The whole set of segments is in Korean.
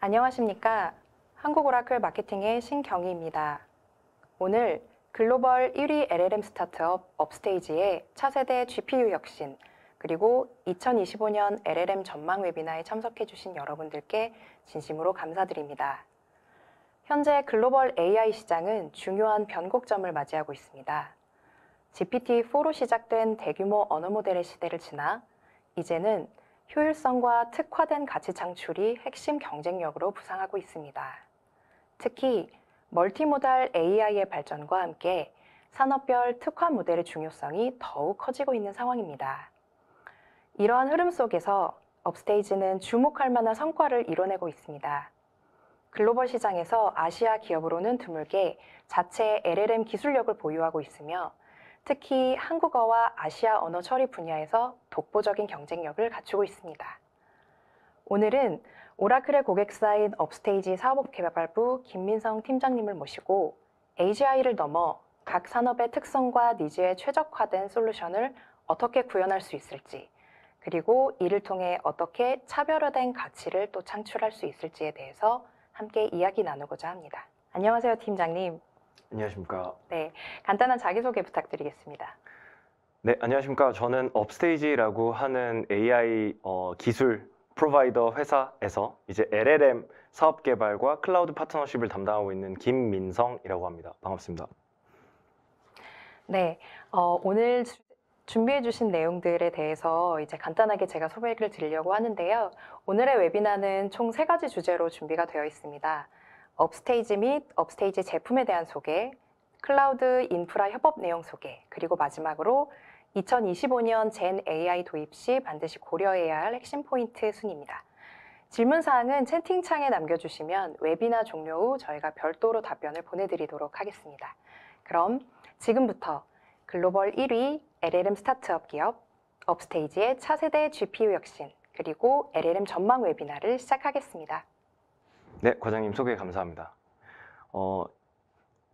안녕하십니까. 한국 오라클 마케팅의 신경희입니다. 오늘 글로벌 1위 LLM 스타트업 업스테이지의 차세대 GPU 혁신, 그리고 2025년 LLM 전망 웨비나에 참석해 주신 여러분들께 진심으로 감사드립니다. 현재 글로벌 AI 시장은 중요한 변곡점을 맞이하고 있습니다. GPT-4로 시작된 대규모 언어 모델의 시대를 지나 이제는 효율성과 특화된 가치 창출이 핵심 경쟁력으로 부상하고 있습니다. 특히 멀티모달 AI의 발전과 함께 산업별 특화 모델의 중요성이 더욱 커지고 있는 상황입니다. 이러한 흐름 속에서 업스테이지는 주목할 만한 성과를 이뤄내고 있습니다. 글로벌 시장에서 아시아 기업으로는 드물게 자체 LLM 기술력을 보유하고 있으며 특히 한국어와 아시아 언어 처리 분야에서 독보적인 경쟁력을 갖추고 있습니다. 오늘은 오라클의 고객사인 업스테이지 사업개발부 김민성 팀장님을 모시고 AGI를 넘어 각 산업의 특성과 니즈에 최적화된 솔루션을 어떻게 구현할 수 있을지, 그리고 이를 통해 어떻게 차별화된 가치를 또 창출할 수 있을지에 대해서 함께 이야기 나누고자 합니다. 안녕하세요, 팀장님. 안녕하십니까. 네, 간단한 자기소개 부탁드리겠습니다. 네, 안녕하십니까. 저는 업스테이지라고 하는 AI 기술 프로바이더 회사에서 이제 LLM 사업 개발과 클라우드 파트너십을 담당하고 있는 김민성이라고 합니다. 반갑습니다. 네, 오늘 준비해 주신 내용들에 대해서 이제 간단하게 제가 소개를 드리려고 하는데요. 오늘의 웨비나는 총 3가지 주제로 준비가 되어 있습니다. 업스테이지 및 업스테이지 제품에 대한 소개, 클라우드 인프라 협업 내용 소개, 그리고 마지막으로 2025년 젠 AI 도입 시 반드시 고려해야 할 핵심 포인트 순입니다. 질문사항은 채팅창에 남겨주시면 웨비나 종료 후 저희가 별도로 답변을 보내드리도록 하겠습니다. 그럼 지금부터 글로벌 1위 LLM 스타트업 기업 업스테이지의 차세대 GPU 혁신, 그리고 LLM 전망 웨비나를 시작하겠습니다. 네, 과장님 소개 감사합니다.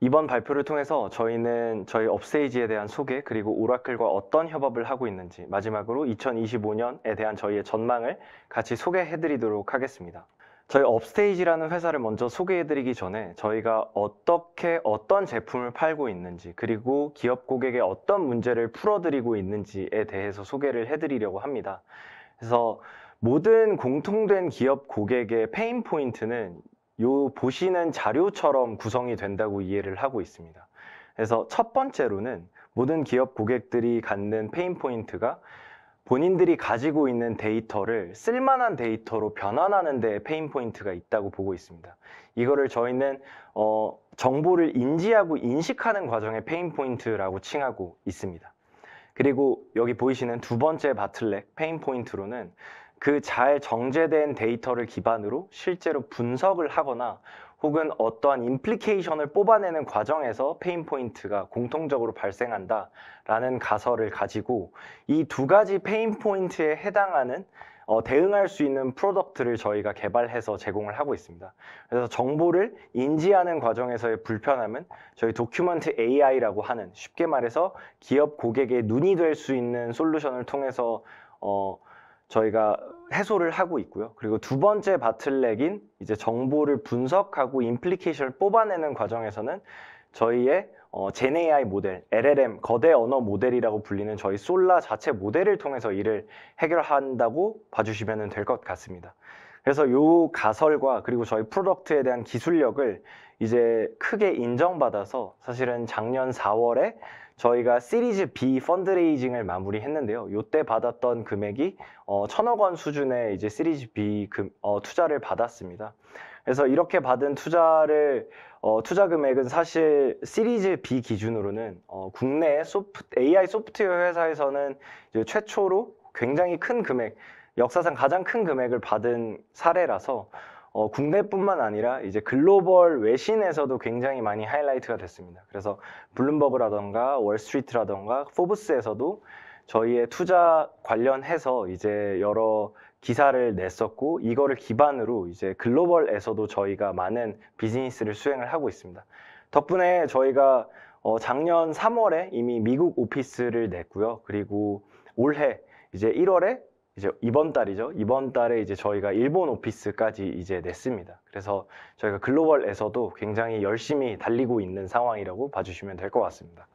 이번 발표를 통해서 저희는 저희 업스테이지에 대한 소개, 그리고 오라클과 어떤 협업을 하고 있는지, 마지막으로 2025년에 대한 저희의 전망을 같이 소개해드리도록 하겠습니다. 저희 업스테이지라는 회사를 먼저 소개해드리기 전에 저희가 어떻게 어떤 제품을 팔고 있는지, 그리고 기업 고객의 어떤 문제를 풀어드리고 있는지에 대해서 소개를 해드리려고 합니다. 그래서 모든 공통된 기업 고객의 페인 포인트는 요 보시는 자료처럼 구성이 된다고 이해를 하고 있습니다. 그래서 첫 번째로는 모든 기업 고객들이 갖는 페인 포인트가 본인들이 가지고 있는 데이터를 쓸만한 데이터로 변환하는 데 페인 포인트가 있다고 보고 있습니다. 이거를 저희는 정보를 인지하고 인식하는 과정의 페인 포인트라고 칭하고 있습니다. 그리고 여기 보이시는 두 번째 바틀렉 페인 포인트로는 그 잘 정제된 데이터를 기반으로 실제로 분석을 하거나 혹은 어떠한 임플리케이션을 뽑아내는 과정에서 페인 포인트가 공통적으로 발생한다라는 가설을 가지고 이 두 가지 페인 포인트에 해당하는 대응할 수 있는 프로덕트를 저희가 개발해서 제공을 하고 있습니다. 그래서 정보를 인지하는 과정에서의 불편함은 저희 도큐먼트 AI라고 하는, 쉽게 말해서 기업 고객의 눈이 될 수 있는 솔루션을 통해서 저희가 해소를 하고 있고요. 그리고 두 번째 바틀렉인 이제 정보를 분석하고 임플리케이션을 뽑아내는 과정에서는 저희의 젠 AI 모델, LLM, 거대 언어 모델이라고 불리는 저희 솔라 자체 모델을 통해서 이를 해결한다고 봐주시면 될 것 같습니다. 그래서 이 가설과 그리고 저희 프로덕트에 대한 기술력을 이제 크게 인정받아서 사실은 작년 4월에 저희가 시리즈 B 펀드레이징을 마무리했는데요. 이때 받았던 금액이 1,000억 원 수준의 이제 시리즈 B 투자를 받았습니다. 그래서 이렇게 받은 투자 금액은 사실 시리즈 B 기준으로는 국내 AI 소프트웨어 회사에서는 이제 최초로 굉장히 큰 금액, 역사상 가장 큰 금액을 받은 사례라서 국내뿐만 아니라 이제 글로벌 외신에서도 굉장히 많이 하이라이트가 됐습니다. 그래서 블룸버그라던가 월스트리트라던가 포브스에서도 저희의 투자 관련해서 이제 여러 기사를 냈었고, 이거를 기반으로 이제 글로벌에서도 저희가 많은 비즈니스를 수행을 하고 있습니다. 덕분에 저희가 작년 3월에 이미 미국 오피스를 냈고요. 그리고 올해 이제 1월에 이제 이번 달이죠. 이번 달에 이제 저희가 일본 오피스까지 이제 냈습니다. 그래서 저희가 글로벌에서도 굉장히 열심히 달리고 있는 상황이라고 봐주시면 될 것 같습니다.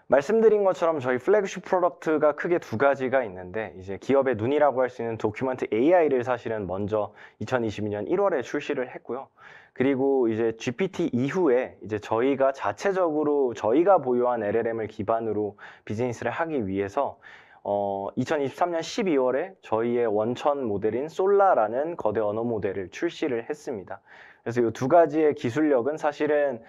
말씀드린 것처럼 저희 플래그십 프로덕트가 크게 두 가지가 있는데, 이제 기업의 눈이라고 할 수 있는 도큐먼트 AI를 사실은 먼저 2022년 1월에 출시를 했고요. 그리고 이제 GPT 이후에 이제 저희가 자체적으로 저희가 보유한 LLM을 기반으로 비즈니스를 하기 위해서 2023년 12월에 저희의 원천 모델인 솔라라는 거대 언어 모델을 출시를 했습니다. 그래서 이 두 가지의 기술력은 사실은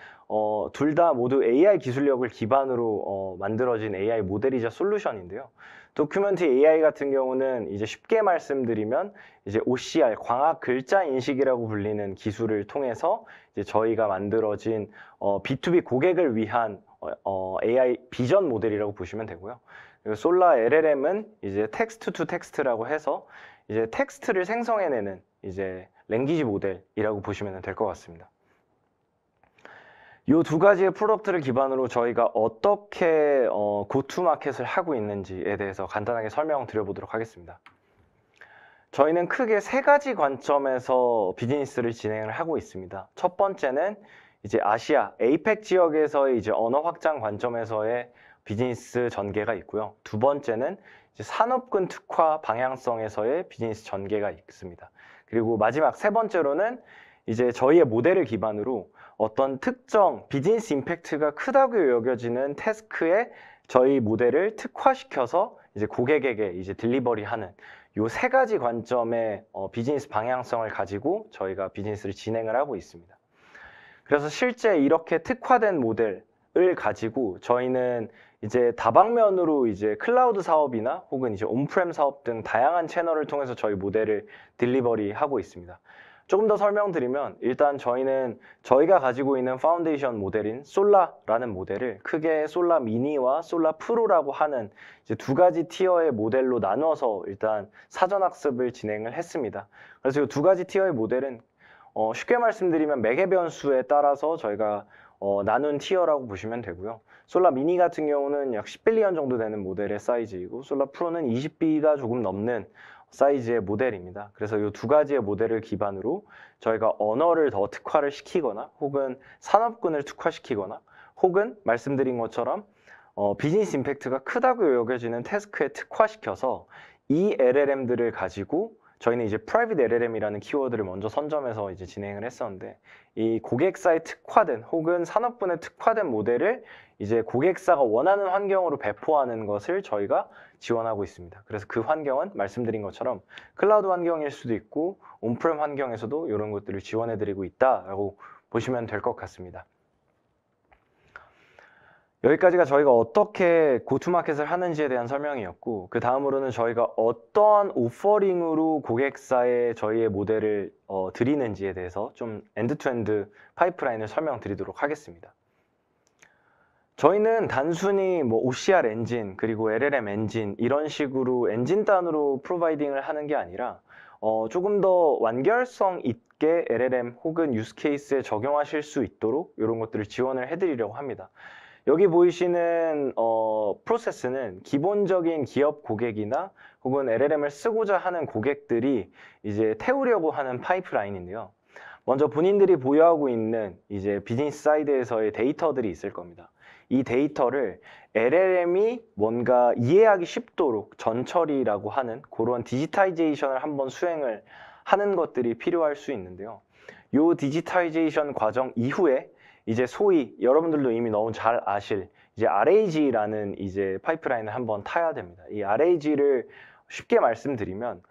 둘 다 모두 AI 기술력을 기반으로 만들어진 AI 모델이자 솔루션인데요. 도큐멘트 AI 같은 경우는 이제 쉽게 말씀드리면 이제 OCR, 광학 글자 인식이라고 불리는 기술을 통해서 이제 저희가 만들어진 B2B 고객을 위한 AI 비전 모델이라고 보시면 되고요. 그리고 솔라 LLM은 이제 텍스트 투 텍스트라고 해서 이제 텍스트를 생성해내는 이제 랭귀지 모델이라고 보시면 될 것 같습니다. 이 두 가지의 프로덕트를 기반으로 저희가 어떻게 고투마켓을 하고 있는지에 대해서 간단하게 설명드려보도록 하겠습니다. 저희는 크게 세 가지 관점에서 비즈니스를 진행을 하고 있습니다. 첫 번째는 이제 아시아, APEC 지역에서의 이제 언어 확장 관점에서의 비즈니스 전개가 있고요. 두 번째는 이제 산업군 특화 방향성에서의 비즈니스 전개가 있습니다. 그리고 마지막 세 번째로는 이제 저희의 모델을 기반으로 어떤 특정 비즈니스 임팩트가 크다고 여겨지는 태스크에 저희 모델을 특화시켜서 이제 고객에게 이제 딜리버리하는 요 세 가지 관점의 비즈니스 방향성을 가지고 저희가 비즈니스를 진행을 하고 있습니다. 그래서 실제 이렇게 특화된 모델을 가지고 저희는 이제 다방면으로 이제 클라우드 사업이나 혹은 이제 온프렘 사업 등 다양한 채널을 통해서 저희 모델을 딜리버리하고 있습니다. 조금 더 설명드리면 일단 저희는 저희가 가지고 있는 파운데이션 모델인 솔라라는 모델을 크게 솔라 미니와 솔라 프로라고 하는 이제 두 가지 티어의 모델로 나눠서 일단 사전 학습을 진행을 했습니다. 그래서 이 두 가지 티어의 모델은 쉽게 말씀드리면 매개 변수에 따라서 저희가 나눈 티어라고 보시면 되고요. 솔라 미니 같은 경우는 약 10빌리언 정도 되는 모델의 사이즈이고 솔라 프로는 20B가 조금 넘는 사이즈의 모델입니다. 그래서 이 두 가지의 모델을 기반으로 저희가 언어를 더 특화를 시키거나 혹은 산업군을 특화시키거나 혹은 말씀드린 것처럼 비즈니스 임팩트가 크다고 여겨지는 태스크에 특화시켜서 이 LLM들을 가지고 저희는 이제 프라이빗 LLM이라는 키워드를 먼저 선점해서 이제 진행을 했었는데 이 고객사에 특화된 혹은 산업군에 특화된 모델을 이제 고객사가 원하는 환경으로 배포하는 것을 저희가 지원하고 있습니다. 그래서 그 환경은 말씀드린 것처럼 클라우드 환경일 수도 있고 온프렘 환경에서도 이런 것들을 지원해드리고 있다라고 보시면 될 것 같습니다. 여기까지가 저희가 어떻게 고투마켓을 하는지에 대한 설명이었고 그 다음으로는 저희가 어떠한 오퍼링으로 고객사에 저희의 모델을 드리는지에 대해서 좀 엔드투엔드 파이프라인을 설명드리도록 하겠습니다. 저희는 단순히 뭐 OCR 엔진 그리고 LLM 엔진 이런 식으로 엔진 단으로 프로바이딩을 하는 게 아니라 조금 더 완결성 있게 LLM 혹은 유스케이스에 적용하실 수 있도록 이런 것들을 지원을 해드리려고 합니다. 여기 보이시는 프로세스는 기본적인 기업 고객이나 혹은 LLM을 쓰고자 하는 고객들이 이제 태우려고 하는 파이프라인인데요. 먼저 본인들이 보유하고 있는 이제 비즈니스 사이드에서의 데이터들이 있을 겁니다. 이 데이터를 LLM이 뭔가 이해하기 쉽도록 전처리라고 하는 그런 디지타이제이션을 한번 수행을 하는 것들이 필요할 수 있는데요. 이 디지타이제이션 과정 이후에 이제 소위 여러분들도 이미 너무 잘 아실 이제 RAG라는 이제 파이프라인을 한번 타야 됩니다. 이 RAG를 쉽게 말씀드리면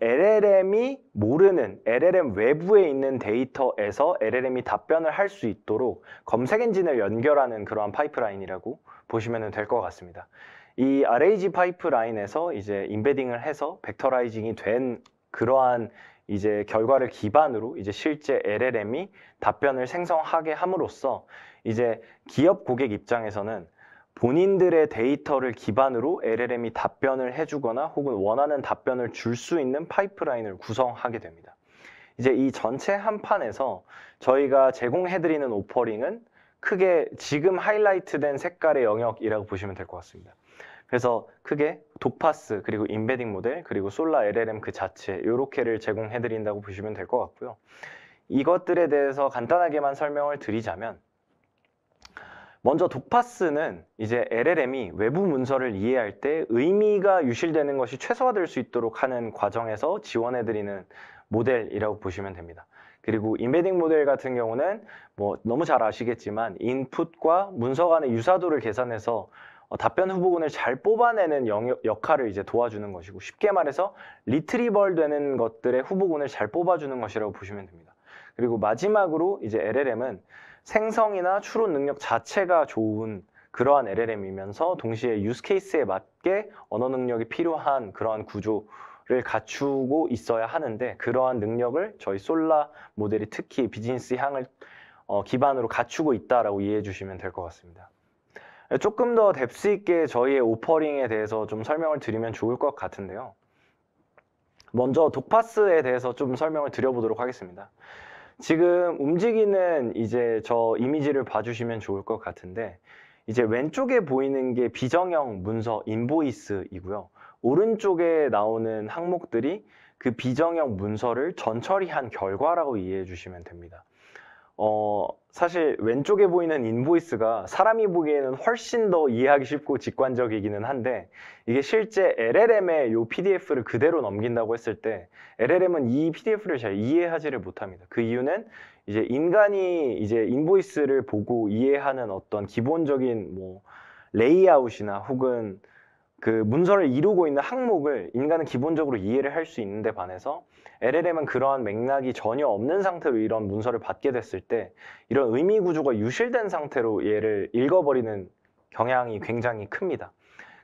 LLM이 모르는 LLM 외부에 있는 데이터에서 LLM이 답변을 할 수 있도록 검색 엔진을 연결하는 그러한 파이프라인이라고 보시면 될 것 같습니다. 이 RAG 파이프라인에서 이제 임베딩을 해서 벡터라이징이 된 그러한 이제 결과를 기반으로 이제 실제 LLM이 답변을 생성하게 함으로써 이제 기업 고객 입장에서는 본인들의 데이터를 기반으로 LLM이 답변을 해주거나 혹은 원하는 답변을 줄 수 있는 파이프라인을 구성하게 됩니다. 이제 이 전체 한판에서 저희가 제공해드리는 오퍼링은 크게 지금 하이라이트된 색깔의 영역이라고 보시면 될 것 같습니다. 그래서 크게 독파스, 그리고 임베딩 모델, 그리고 솔라 LLM 그 자체 이렇게를 제공해드린다고 보시면 될 것 같고요. 이것들에 대해서 간단하게만 설명을 드리자면, 먼저 독파스는 이제 LLM이 외부 문서를 이해할 때 의미가 유실되는 것이 최소화될 수 있도록 하는 과정에서 지원해드리는 모델이라고 보시면 됩니다. 그리고 임베딩 모델 같은 경우는 뭐 너무 잘 아시겠지만 인풋과 문서 간의 유사도를 계산해서 답변 후보군을 잘 뽑아내는 역할을 이제 도와주는 것이고, 쉽게 말해서 리트리벌 되는 것들의 후보군을 잘 뽑아주는 것이라고 보시면 됩니다. 그리고 마지막으로 이제 LLM은 생성이나 추론 능력 자체가 좋은 그러한 LLM이면서 동시에 유스 케이스에 맞게 언어 능력이 필요한 그러한 구조를 갖추고 있어야 하는데, 그러한 능력을 저희 솔라 모델이 특히 비즈니스 향을 기반으로 갖추고 있다라고 이해해 주시면 될 것 같습니다. 조금 더 뎁스 있게 저희의 오퍼링에 대해서 좀 설명을 드리면 좋을 것 같은데요. 먼저 독파스에 대해서 좀 설명을 드려보도록 하겠습니다. 지금 움직이는 이제 저 이미지를 봐주시면 좋을 것 같은데, 이제 왼쪽에 보이는 게 비정형 문서 인보이스이고요. 오른쪽에 나오는 항목들이 그 비정형 문서를 전처리한 결과라고 이해해 주시면 됩니다. 사실 왼쪽에 보이는 인보이스가 사람이 보기에는 훨씬 더 이해하기 쉽고 직관적이기는 한데, 이게 실제 LLM의 요 PDF를 그대로 넘긴다고 했을 때 LLM은 이 PDF를 잘 이해하지를 못합니다. 그 이유는 이제 인간이 이제 인보이스를 보고 이해하는 어떤 기본적인 뭐 레이아웃이나 혹은 그 문서를 이루고 있는 항목을 인간은 기본적으로 이해를 할 수 있는데 반해서 LLM은 그러한 맥락이 전혀 없는 상태로 이런 문서를 받게 됐을 때 이런 의미 구조가 유실된 상태로 얘를 읽어버리는 경향이 굉장히 큽니다.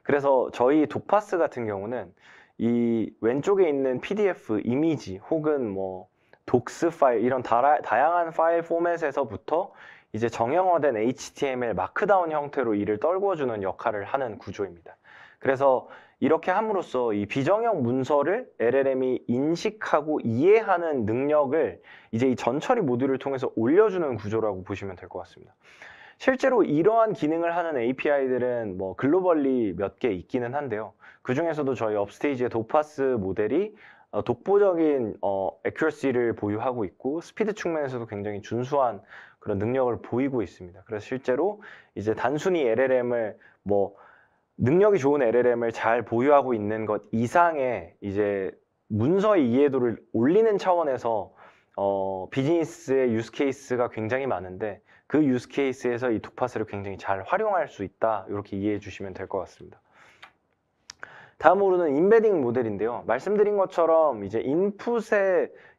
그래서 저희 독파스 같은 경우는 이 왼쪽에 있는 PDF, 이미지 혹은 뭐 독스 파일, 이런 다양한 파일 포맷에서부터 이제 정형화된 HTML 마크다운 형태로 이를 떨궈주는 역할을 하는 구조입니다. 그래서 이렇게 함으로써 이 비정형 문서를 LLM이 인식하고 이해하는 능력을 이제 이 전처리 모듈을 통해서 올려주는 구조라고 보시면 될 것 같습니다. 실제로 이러한 기능을 하는 API들은 뭐 글로벌리 몇 개 있기는 한데요. 그 중에서도 저희 업스테이지의 독파스 모델이 독보적인 애큐러시를 보유하고 있고, 스피드 측면에서도 굉장히 준수한 그런 능력을 보이고 있습니다. 그래서 실제로 이제 단순히 LLM을 뭐 능력이 좋은 LLM을 잘 보유하고 있는 것 이상의 이제 문서의 이해도를 올리는 차원에서 비즈니스의 유스 케이스가 굉장히 많은데, 그 유스 케이스에서 이 독파스를 굉장히 잘 활용할 수 있다, 이렇게 이해해 주시면 될 것 같습니다. 다음으로는 임베딩 모델인데요. 말씀드린 것처럼 이제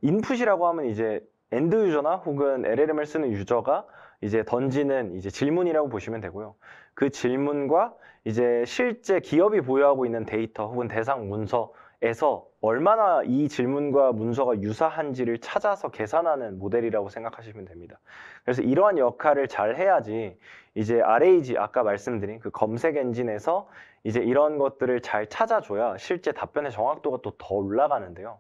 인풋이라고 하면 이제 엔드 유저나 혹은 LLM을 쓰는 유저가 이제 던지는 이제 질문이라고 보시면 되고요. 그 질문과 이제 실제 기업이 보유하고 있는 데이터 혹은 대상 문서에서 얼마나 이 질문과 문서가 유사한지를 찾아서 계산하는 모델이라고 생각하시면 됩니다. 그래서 이러한 역할을 잘 해야지 이제 RAG, 아까 말씀드린 그 검색 엔진에서 이제 이런 것들을 잘 찾아줘야 실제 답변의 정확도가 또 더 올라가는데요.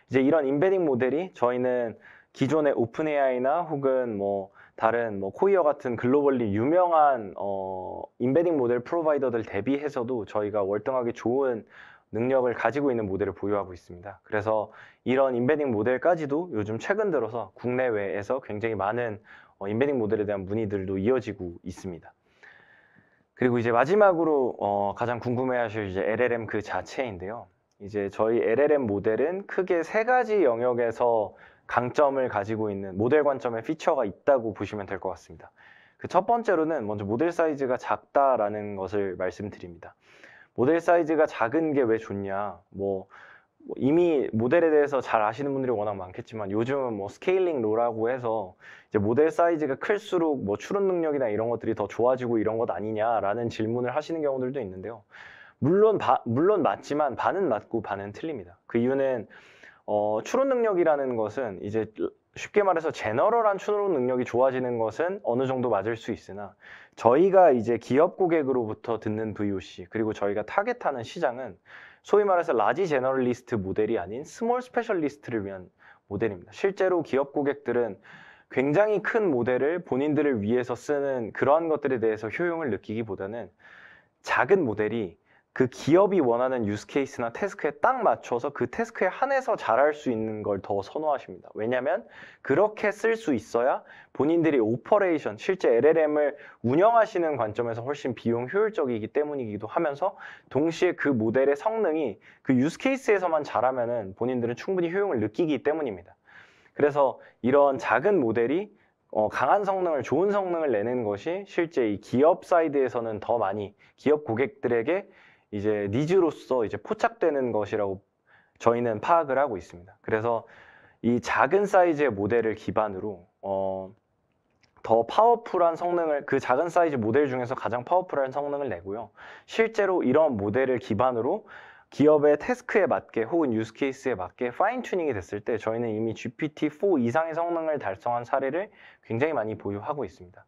이제 이런 임베딩 모델이 저희는 기존의 오픈 AI나 혹은 뭐 다른 뭐 코이어 같은 글로벌리 유명한 임베딩 모델 프로바이더들 대비해서도 저희가 월등하게 좋은 능력을 가지고 있는 모델을 보유하고 있습니다. 그래서 이런 임베딩 모델까지도 요즘 최근 들어서 국내외에서 굉장히 많은 임베딩 모델에 대한 문의들도 이어지고 있습니다. 그리고 이제 마지막으로 가장 궁금해하실 이제 LLM 그 자체인데요. 이제 저희 LLM 모델은 크게 세 가지 영역에서 강점을 가지고 있는 모델 관점의 피처가 있다고 보시면 될 것 같습니다. 그 첫 번째로는 먼저 모델 사이즈가 작다라는 것을 말씀드립니다. 모델 사이즈가 작은 게 왜 좋냐? 뭐 이미 모델에 대해서 잘 아시는 분들이 워낙 많겠지만 요즘은 뭐 스케일링 로라고 해서 이제 모델 사이즈가 클수록 뭐 추론 능력이나 이런 것들이 더 좋아지고 이런 것 아니냐라는 질문을 하시는 경우들도 있는데요. 물론 맞지만 반은 맞고 반은 틀립니다. 그 이유는 추론 능력이라는 것은 이제 쉽게 말해서 제너럴한 추론 능력이 좋아지는 것은 어느 정도 맞을 수 있으나, 저희가 이제 기업 고객으로부터 듣는 VOC 그리고 저희가 타겟하는 시장은 소위 말해서 라지 제너럴리스트 모델이 아닌 스몰 스페셜리스트를 위한 모델입니다. 실제로 기업 고객들은 굉장히 큰 모델을 본인들을 위해서 쓰는 그러한 것들에 대해서 효용을 느끼기보다는 작은 모델이 그 기업이 원하는 유스 케이스나 태스크에 딱 맞춰서 그 태스크에 한해서 잘할 수 있는 걸 더 선호하십니다. 왜냐하면 그렇게 쓸 수 있어야 본인들이 오퍼레이션, 실제 LLM을 운영하시는 관점에서 훨씬 비용 효율적이기 때문이기도 하면서 동시에 그 모델의 성능이 그 유스 케이스에서만 잘하면은 본인들은 충분히 효용을 느끼기 때문입니다. 그래서 이런 작은 모델이 강한 성능을, 좋은 성능을 내는 것이 실제 이 기업 사이드에서는 더 많이 기업 고객들에게 이제 니즈로서 이제 포착되는 것이라고 저희는 파악을 하고 있습니다. 그래서 이 작은 사이즈의 모델을 기반으로 더 파워풀한 성능을, 그 작은 사이즈 모델 중에서 가장 파워풀한 성능을 내고요. 실제로 이런 모델을 기반으로 기업의 태스크에 맞게 혹은 유스 케이스에 맞게 파인 튜닝이 됐을 때 저희는 이미 GPT-4 이상의 성능을 달성한 사례를 굉장히 많이 보유하고 있습니다.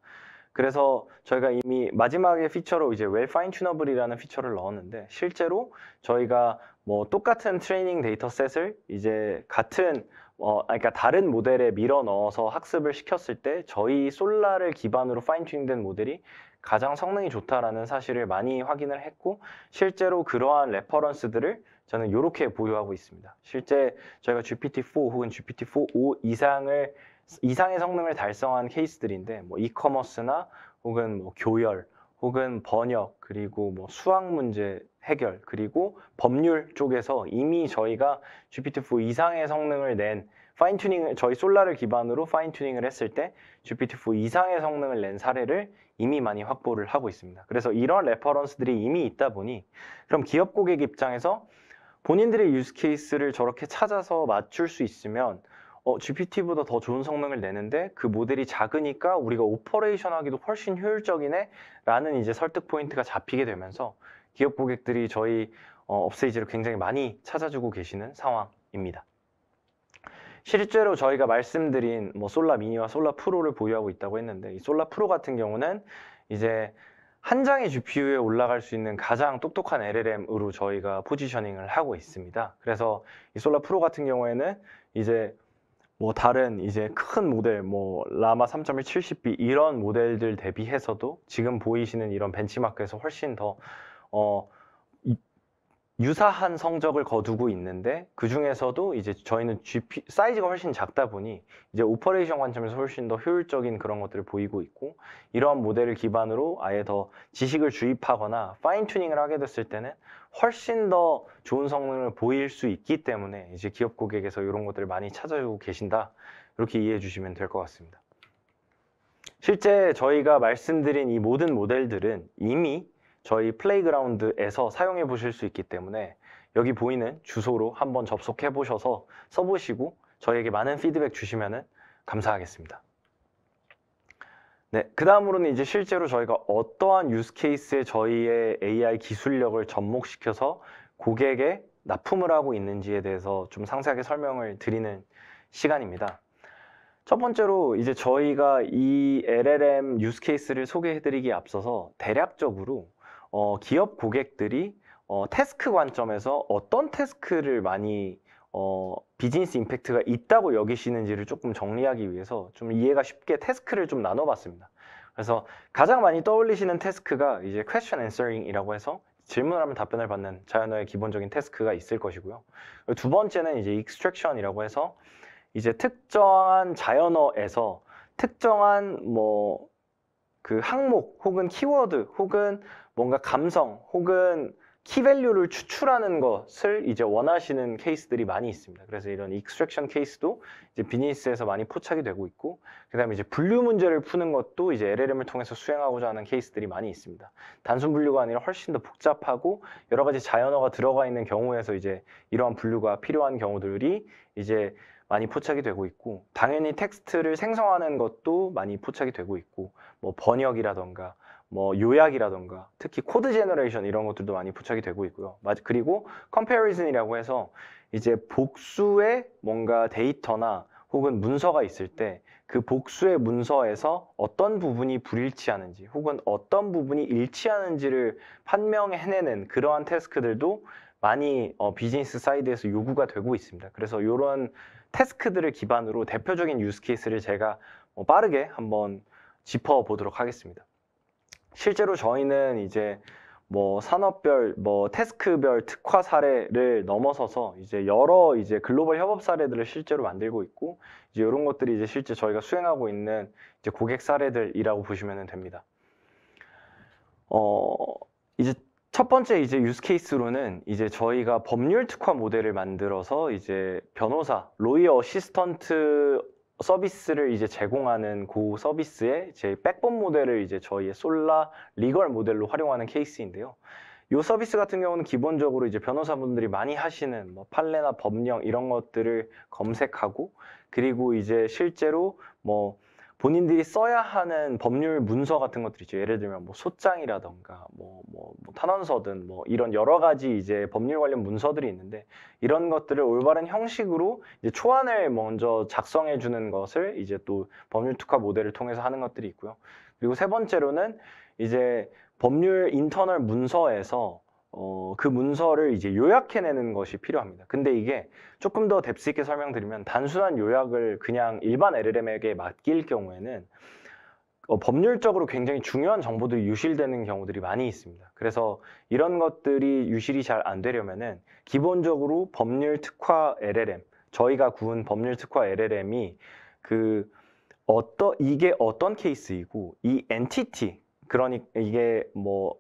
그래서 저희가 이미 마지막에 피처로 이제 well fine tunable이라는 피처를 넣었는데 실제로 저희가 뭐 똑같은 트레이닝 데이터셋을 이제 같은 그러니까 다른 모델에 밀어 넣어서 학습을 시켰을 때 저희 솔라를 기반으로 파인 튜닝된 모델이 가장 성능이 좋다라는 사실을 많이 확인을 했고 실제로 그러한 레퍼런스들을 저는 이렇게 보유하고 있습니다. 실제 저희가 GPT-4 혹은 GPT-4o 이상의 성능을 달성한 케이스들인데 뭐 이커머스나 혹은 뭐 교열 혹은 번역 그리고 뭐 수학 문제 해결 그리고 법률 쪽에서 이미 저희가 GPT-4 이상의 성능을 낸 파인 튜닝을 저희 솔라를 기반으로 파인 튜닝을 했을 때 GPT-4 이상의 성능을 낸 사례를 이미 많이 확보를 하고 있습니다. 그래서 이런 레퍼런스들이 이미 있다 보니 그럼 기업 고객 입장에서 본인들의 유스 케이스를 저렇게 찾아서 맞출 수 있으면 GPT보다 더 좋은 성능을 내는데 그 모델이 작으니까 우리가 오퍼레이션 하기도 훨씬 효율적이네 라는 이제 설득 포인트가 잡히게 되면서 기업 고객들이 저희 업스테이지를 굉장히 많이 찾아주고 계시는 상황입니다. 실제로 저희가 말씀드린 뭐 솔라 미니와 솔라 프로를 보유하고 있다고 했는데 이 솔라 프로 같은 경우는 이제 한 장의 GPU에 올라갈 수 있는 가장 똑똑한 LLM으로 저희가 포지셔닝을 하고 있습니다. 그래서 이 솔라 프로 같은 경우에는 이제 뭐 다른 이제 큰 모델, 뭐 라마 3.1 70B 이런 모델들 대비해서도 지금 보이시는 이런 벤치마크에서 훨씬 더 유사한 성적을 거두고 있는데 그 중에서도 이제 저희는 사이즈가 훨씬 작다 보니 이제 오퍼레이션 관점에서 훨씬 더 효율적인 그런 것들을 보이고 있고 이러한 모델을 기반으로 아예 더 지식을 주입하거나 파인 튜닝을 하게 됐을 때는 훨씬 더 좋은 성능을 보일 수 있기 때문에 이제 기업 고객에서 이런 것들을 많이 찾아주고 계신다 이렇게 이해해 주시면 될 것 같습니다. 실제 저희가 말씀드린 이 모든 모델들은 이미 저희 플레이그라운드에서 사용해 보실 수 있기 때문에 여기 보이는 주소로 한번 접속해 보셔서 써보시고 저희에게 많은 피드백 주시면 감사하겠습니다. 네, 그 다음으로는 이제 실제로 저희가 어떠한 유스 케이스에 저희의 AI 기술력을 접목시켜서 고객에 납품을 하고 있는지에 대해서 좀 상세하게 설명을 드리는 시간입니다. 첫 번째로 이제 저희가 이 LLM 유스 케이스를 소개해 드리기에 앞서서 대략적으로 기업 고객들이 태스크 관점에서 어떤 태스크를 많이 비즈니스 임팩트가 있다고 여기시는지를 조금 정리하기 위해서 좀 이해가 쉽게 태스크를 좀 나눠봤습니다. 그래서 가장 많이 떠올리시는 태스크가 이제 question answering이라고 해서 질문을 하면 답변을 받는 자연어의 기본적인 태스크가 있을 것이고요. 두 번째는 이제 extraction이라고 해서 이제 특정한 자연어에서 특정한 뭐 그 항목 혹은 키워드 혹은 뭔가 감성 혹은 키밸류를 추출하는 것을 이제 원하시는 케이스들이 많이 있습니다. 그래서 이런 익스트랙션 케이스도 이제 비즈니스에서 많이 포착이 되고 있고 그다음에 이제 분류 문제를 푸는 것도 이제 LLM을 통해서 수행하고자 하는 케이스들이 많이 있습니다. 단순 분류가 아니라 훨씬 더 복잡하고 여러 가지 자연어가 들어가 있는 경우에서 이제 이러한 분류가 필요한 경우들이 이제 많이 포착이 되고 있고 당연히 텍스트를 생성하는 것도 많이 포착이 되고 있고 뭐 번역이라던가 뭐 요약이라던가 특히 코드 제너레이션 이런 것들도 많이 포착이 되고 있고요. 그리고 컴패리즌이라고 해서 이제 복수의 뭔가 데이터나 혹은 문서가 있을 때 그 복수의 문서에서 어떤 부분이 불일치하는지 혹은 어떤 부분이 일치하는지를 판명해내는 그러한 태스크들도 많이 비즈니스 사이드에서 요구가 되고 있습니다. 그래서 이런 태스크들을 기반으로 대표적인 유스 케이스를 제가 빠르게 한번 짚어보도록 하겠습니다. 실제로 저희는 이제 뭐 산업별, 뭐 태스크별 특화 사례를 넘어서서 이제 여러 이제 글로벌 협업 사례들을 실제로 만들고 있고, 이제 이런 것들이 이제 실제 저희가 수행하고 있는 이제 고객 사례들이라고 보시면 됩니다. 이제 첫 번째 이제 유스 케이스로는 이제 저희가 법률 특화 모델을 만들어서 이제 변호사, 로이어 어시스턴트 서비스를 이제 제공하는 그 서비스의 제 백본 모델을 이제 저희의 솔라 리걸 모델로 활용하는 케이스인데요. 이 서비스 같은 경우는 기본적으로 이제 변호사분들이 많이 하시는 뭐 판례나 법령 이런 것들을 검색하고, 그리고 이제 실제로 뭐 본인들이 써야 하는 법률 문서 같은 것들 있죠. 예를 들면 뭐 소장이라던가 뭐 탄원서든 뭐 이런 여러 가지 이제 법률 관련 문서들이 있는데, 이런 것들을 올바른 형식으로 이제 초안을 먼저 작성해 주는 것을 이제 또 법률 특화 모델을 통해서 하는 것들이 있고요. 그리고 세 번째로는 이제 법률 인터널 문서에서 그 문서를 이제 요약해내는 것이 필요합니다. 근데 이게 조금 더 뎁스 있게 설명드리면, 단순한 요약을 그냥 일반 LLM에게 맡길 경우에는 법률적으로 굉장히 중요한 정보들이 유실되는 경우들이 많이 있습니다. 그래서 이런 것들이 유실이 잘 안 되려면은 기본적으로 법률 특화 LLM, 저희가 구운 법률 특화 LLM이 이게 어떤 케이스이고, 이 엔티티, 그러니까 이게 뭐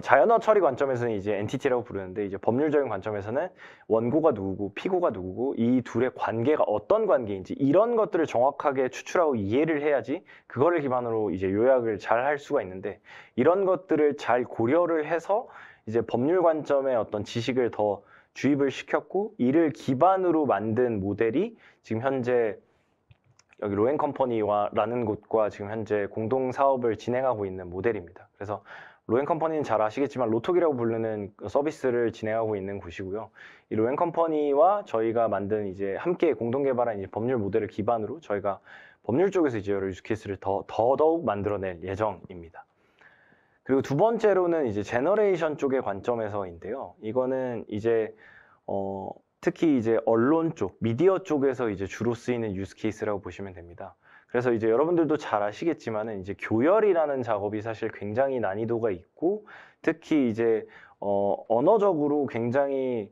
자연어 처리 관점에서는 이제 엔티티라고 부르는데, 이제 법률적인 관점에서는 원고가 누구고 피고가 누구고 이 둘의 관계가 어떤 관계인지 이런 것들을 정확하게 추출하고 이해를 해야지 그거를 기반으로 이제 요약을 잘 할 수가 있는데, 이런 것들을 잘 고려를 해서 이제 법률 관점의 어떤 지식을 더 주입을 시켰고, 이를 기반으로 만든 모델이 지금 현재 여기 로엔컴퍼니와라는 곳과 지금 현재 공동 사업을 진행하고 있는 모델입니다. 그래서 로엔컴퍼니는 잘 아시겠지만 로톡이라고 부르는 서비스를 진행하고 있는 곳이고요. 이 로엔컴퍼니와 저희가 만든 이제 함께 공동 개발한 이제 법률 모델을 기반으로 저희가 법률 쪽에서 이제 여러 유스케이스를 더더욱 만들어낼 예정입니다. 그리고 두 번째로는 이제 제너레이션 쪽의 관점에서인데요. 이거는 이제 특히 이제 언론 쪽, 미디어 쪽에서 이제 주로 쓰이는 유스 케이스라고 보시면 됩니다. 그래서 이제 여러분들도 잘 아시겠지만은 이제 교열이라는 작업이 사실 굉장히 난이도가 있고, 특히 이제 언어적으로 굉장히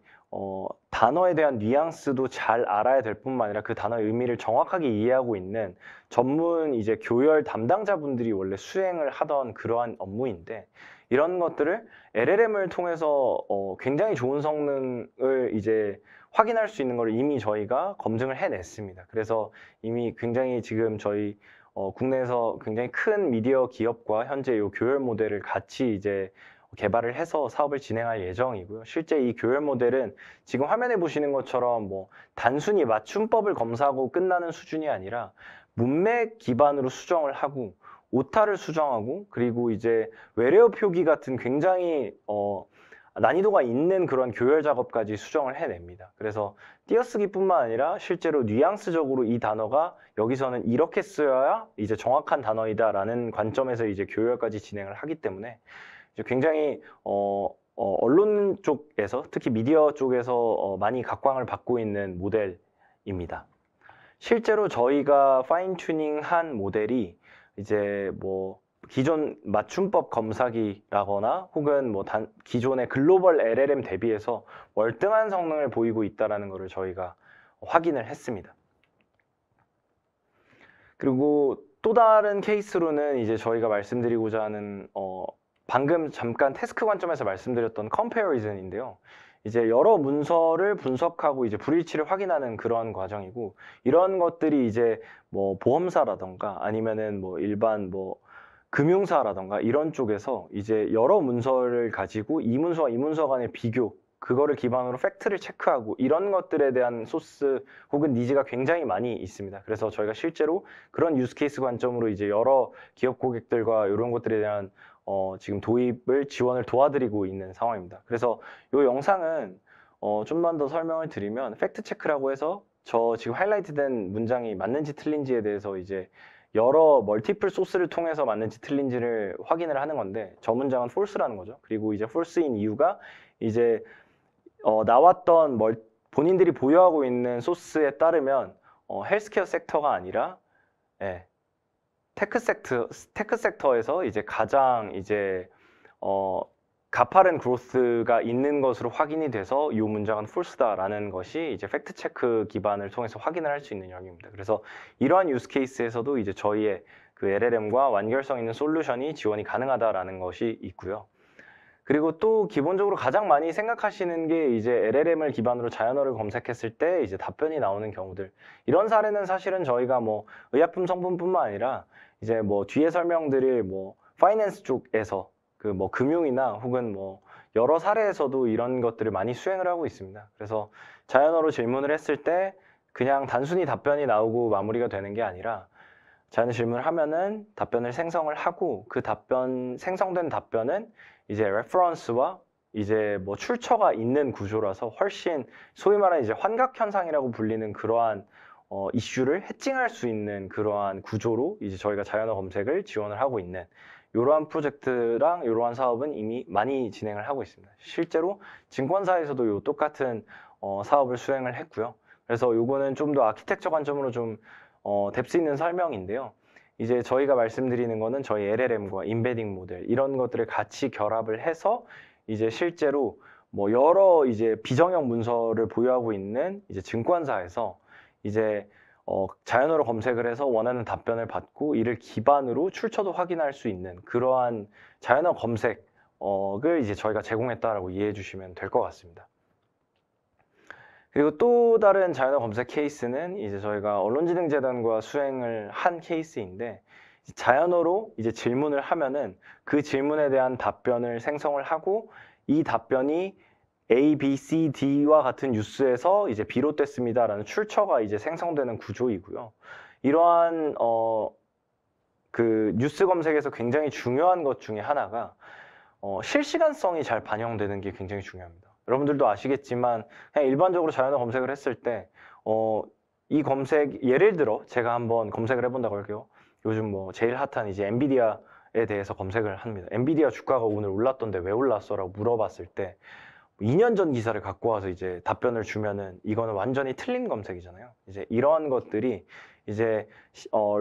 단어에 대한 뉘앙스도 잘 알아야 될 뿐만 아니라 그 단어의 의미를 정확하게 이해하고 있는 전문 이제 교열 담당자분들이 원래 수행을 하던 그러한 업무인데, 이런 것들을 LLM을 통해서 굉장히 좋은 성능을 이제 확인할 수 있는 걸 이미 저희가 검증을 해냈습니다. 그래서 이미 굉장히 지금 저희 국내에서 굉장히 큰 미디어 기업과 현재 이 교열 모델을 같이 이제 개발을 해서 사업을 진행할 예정이고요. 실제 이 교열 모델은 지금 화면에 보시는 것처럼 뭐 단순히 맞춤법을 검사하고 끝나는 수준이 아니라 문맥 기반으로 수정을 하고 오타를 수정하고, 그리고 이제 외래어 표기 같은 굉장히 난이도가 있는 그런 교열 작업까지 수정을 해냅니다. 그래서 띄어쓰기뿐만 아니라 실제로 뉘앙스적으로 이 단어가 여기서는 이렇게 쓰여야 이제 정확한 단어이다라는 관점에서 이제 교열까지 진행을 하기 때문에 이제 굉장히 언론 쪽에서, 특히 미디어 쪽에서 많이 각광을 받고 있는 모델입니다. 실제로 저희가 파인 튜닝한 모델이 이제 뭐 기존 맞춤법 검사기라거나 혹은 뭐 기존의 글로벌 LLM 대비해서 월등한 성능을 보이고 있다는 것을 저희가 확인을 했습니다. 그리고 또 다른 케이스로는 이제 저희가 말씀드리고자 하는 방금 잠깐 태스크 관점에서 말씀드렸던 컴패리즌인데요. 이제 여러 문서를 분석하고 이제 불일치를 확인하는 그런 과정이고, 이런 것들이 이제 뭐 보험사라던가 아니면은 뭐 일반 뭐 금융사라던가 이런 쪽에서 이제 여러 문서를 가지고 이 문서와 이 문서 간의 비교, 그거를 기반으로 팩트를 체크하고 이런 것들에 대한 소스 혹은 니즈가 굉장히 많이 있습니다. 그래서 저희가 실제로 그런 유스 케이스 관점으로 이제 여러 기업 고객들과 이런 것들에 대한 지금 도입을 지원을 도와드리고 있는 상황입니다. 그래서 이 영상은 좀만 더 설명을 드리면, 팩트 체크라고 해서 저 지금 하이라이트된 문장이 맞는지 틀린지에 대해서 이제 여러 멀티플 소스를 통해서 맞는지 틀린지를 확인을 하는 건데, 저 문장은 false라는 거죠. 그리고 이제 false인 이유가 이제 나왔던 본인들이 보유하고 있는 소스에 따르면 헬스케어 섹터가 아니라 테크 섹터에서 이제 가장 이제 가파른 그로스가 있는 것으로 확인이 돼서 이 문장은 false다라는 것이 이제 팩트 체크 기반을 통해서 확인을 할 수 있는 영역입니다. 그래서 이러한 유스 케이스에서도 이제 저희의 그 LLM과 완결성 있는 솔루션이 지원이 가능하다라는 것이 있고요. 그리고 또 기본적으로 가장 많이 생각하시는 게 이제 LLM을 기반으로 자연어를 검색했을 때 이제 답변이 나오는 경우들. 이런 사례는 사실은 저희가 뭐 의약품 성분뿐만 아니라 이제 뭐 뒤에 설명드릴 뭐 파이낸스 쪽에서 그 뭐 금융이나 혹은 뭐 여러 사례에서도 이런 것들을 많이 수행을 하고 있습니다. 그래서 자연어로 질문을 했을 때 그냥 단순히 답변이 나오고 마무리가 되는 게 아니라 자연어 질문을 하면은 답변을 생성을 하고 그 생성된 답변은 이제 레퍼런스와 이제 뭐 출처가 있는 구조라서 훨씬 소위 말하는 이제 환각 현상이라고 불리는 그러한 이슈를 해칭할 수 있는 그러한 구조로 이제 저희가 자연어 검색을 지원을 하고 있는 이러한 프로젝트랑 이러한 사업은 이미 많이 진행을 하고 있습니다. 실제로 증권사에서도 이 똑같은 사업을 수행을 했고요. 그래서 이거는 좀 더 아키텍처 관점으로 좀 뎁스 있는 설명인데요. 이제 저희가 말씀드리는 거는 저희 LLM과 임베딩 모델 이런 것들을 같이 결합을 해서 이제 실제로 뭐 여러 이제 비정형 문서를 보유하고 있는 이제 증권사에서 이제 자연어로 검색을 해서 원하는 답변을 받고 이를 기반으로 출처도 확인할 수 있는 그러한 자연어 검색을 이제 저희가 제공했다라고 이해해 주시면 될 것 같습니다. 그리고 또 다른 자연어 검색 케이스는 이제 저희가 언론지능재단과 수행을 한 케이스인데 자연어로 이제 질문을 하면은 그 질문에 대한 답변을 생성을 하고 이 답변이 A, B, C, D와 같은 뉴스에서 이제 비롯됐습니다라는 출처가 이제 생성되는 구조이고요. 이러한 그 뉴스 검색에서 굉장히 중요한 것 중에 하나가 실시간성이 잘 반영되는 게 굉장히 중요합니다. 여러분들도 아시겠지만 그냥 일반적으로 자연어 검색을 했을 때 이 검색 예를 들어 제가 한번 검색을 해본다고 할게요. 요즘 뭐 제일 핫한 이제 엔비디아에 대해서 검색을 합니다. 엔비디아 주가가 오늘 올랐던데 왜 올랐어라고 물어봤을 때 2년 전 기사를 갖고 와서 이제 답변을 주면은 이거는 완전히 틀린 검색이잖아요. 이제 이러한 것들이 이제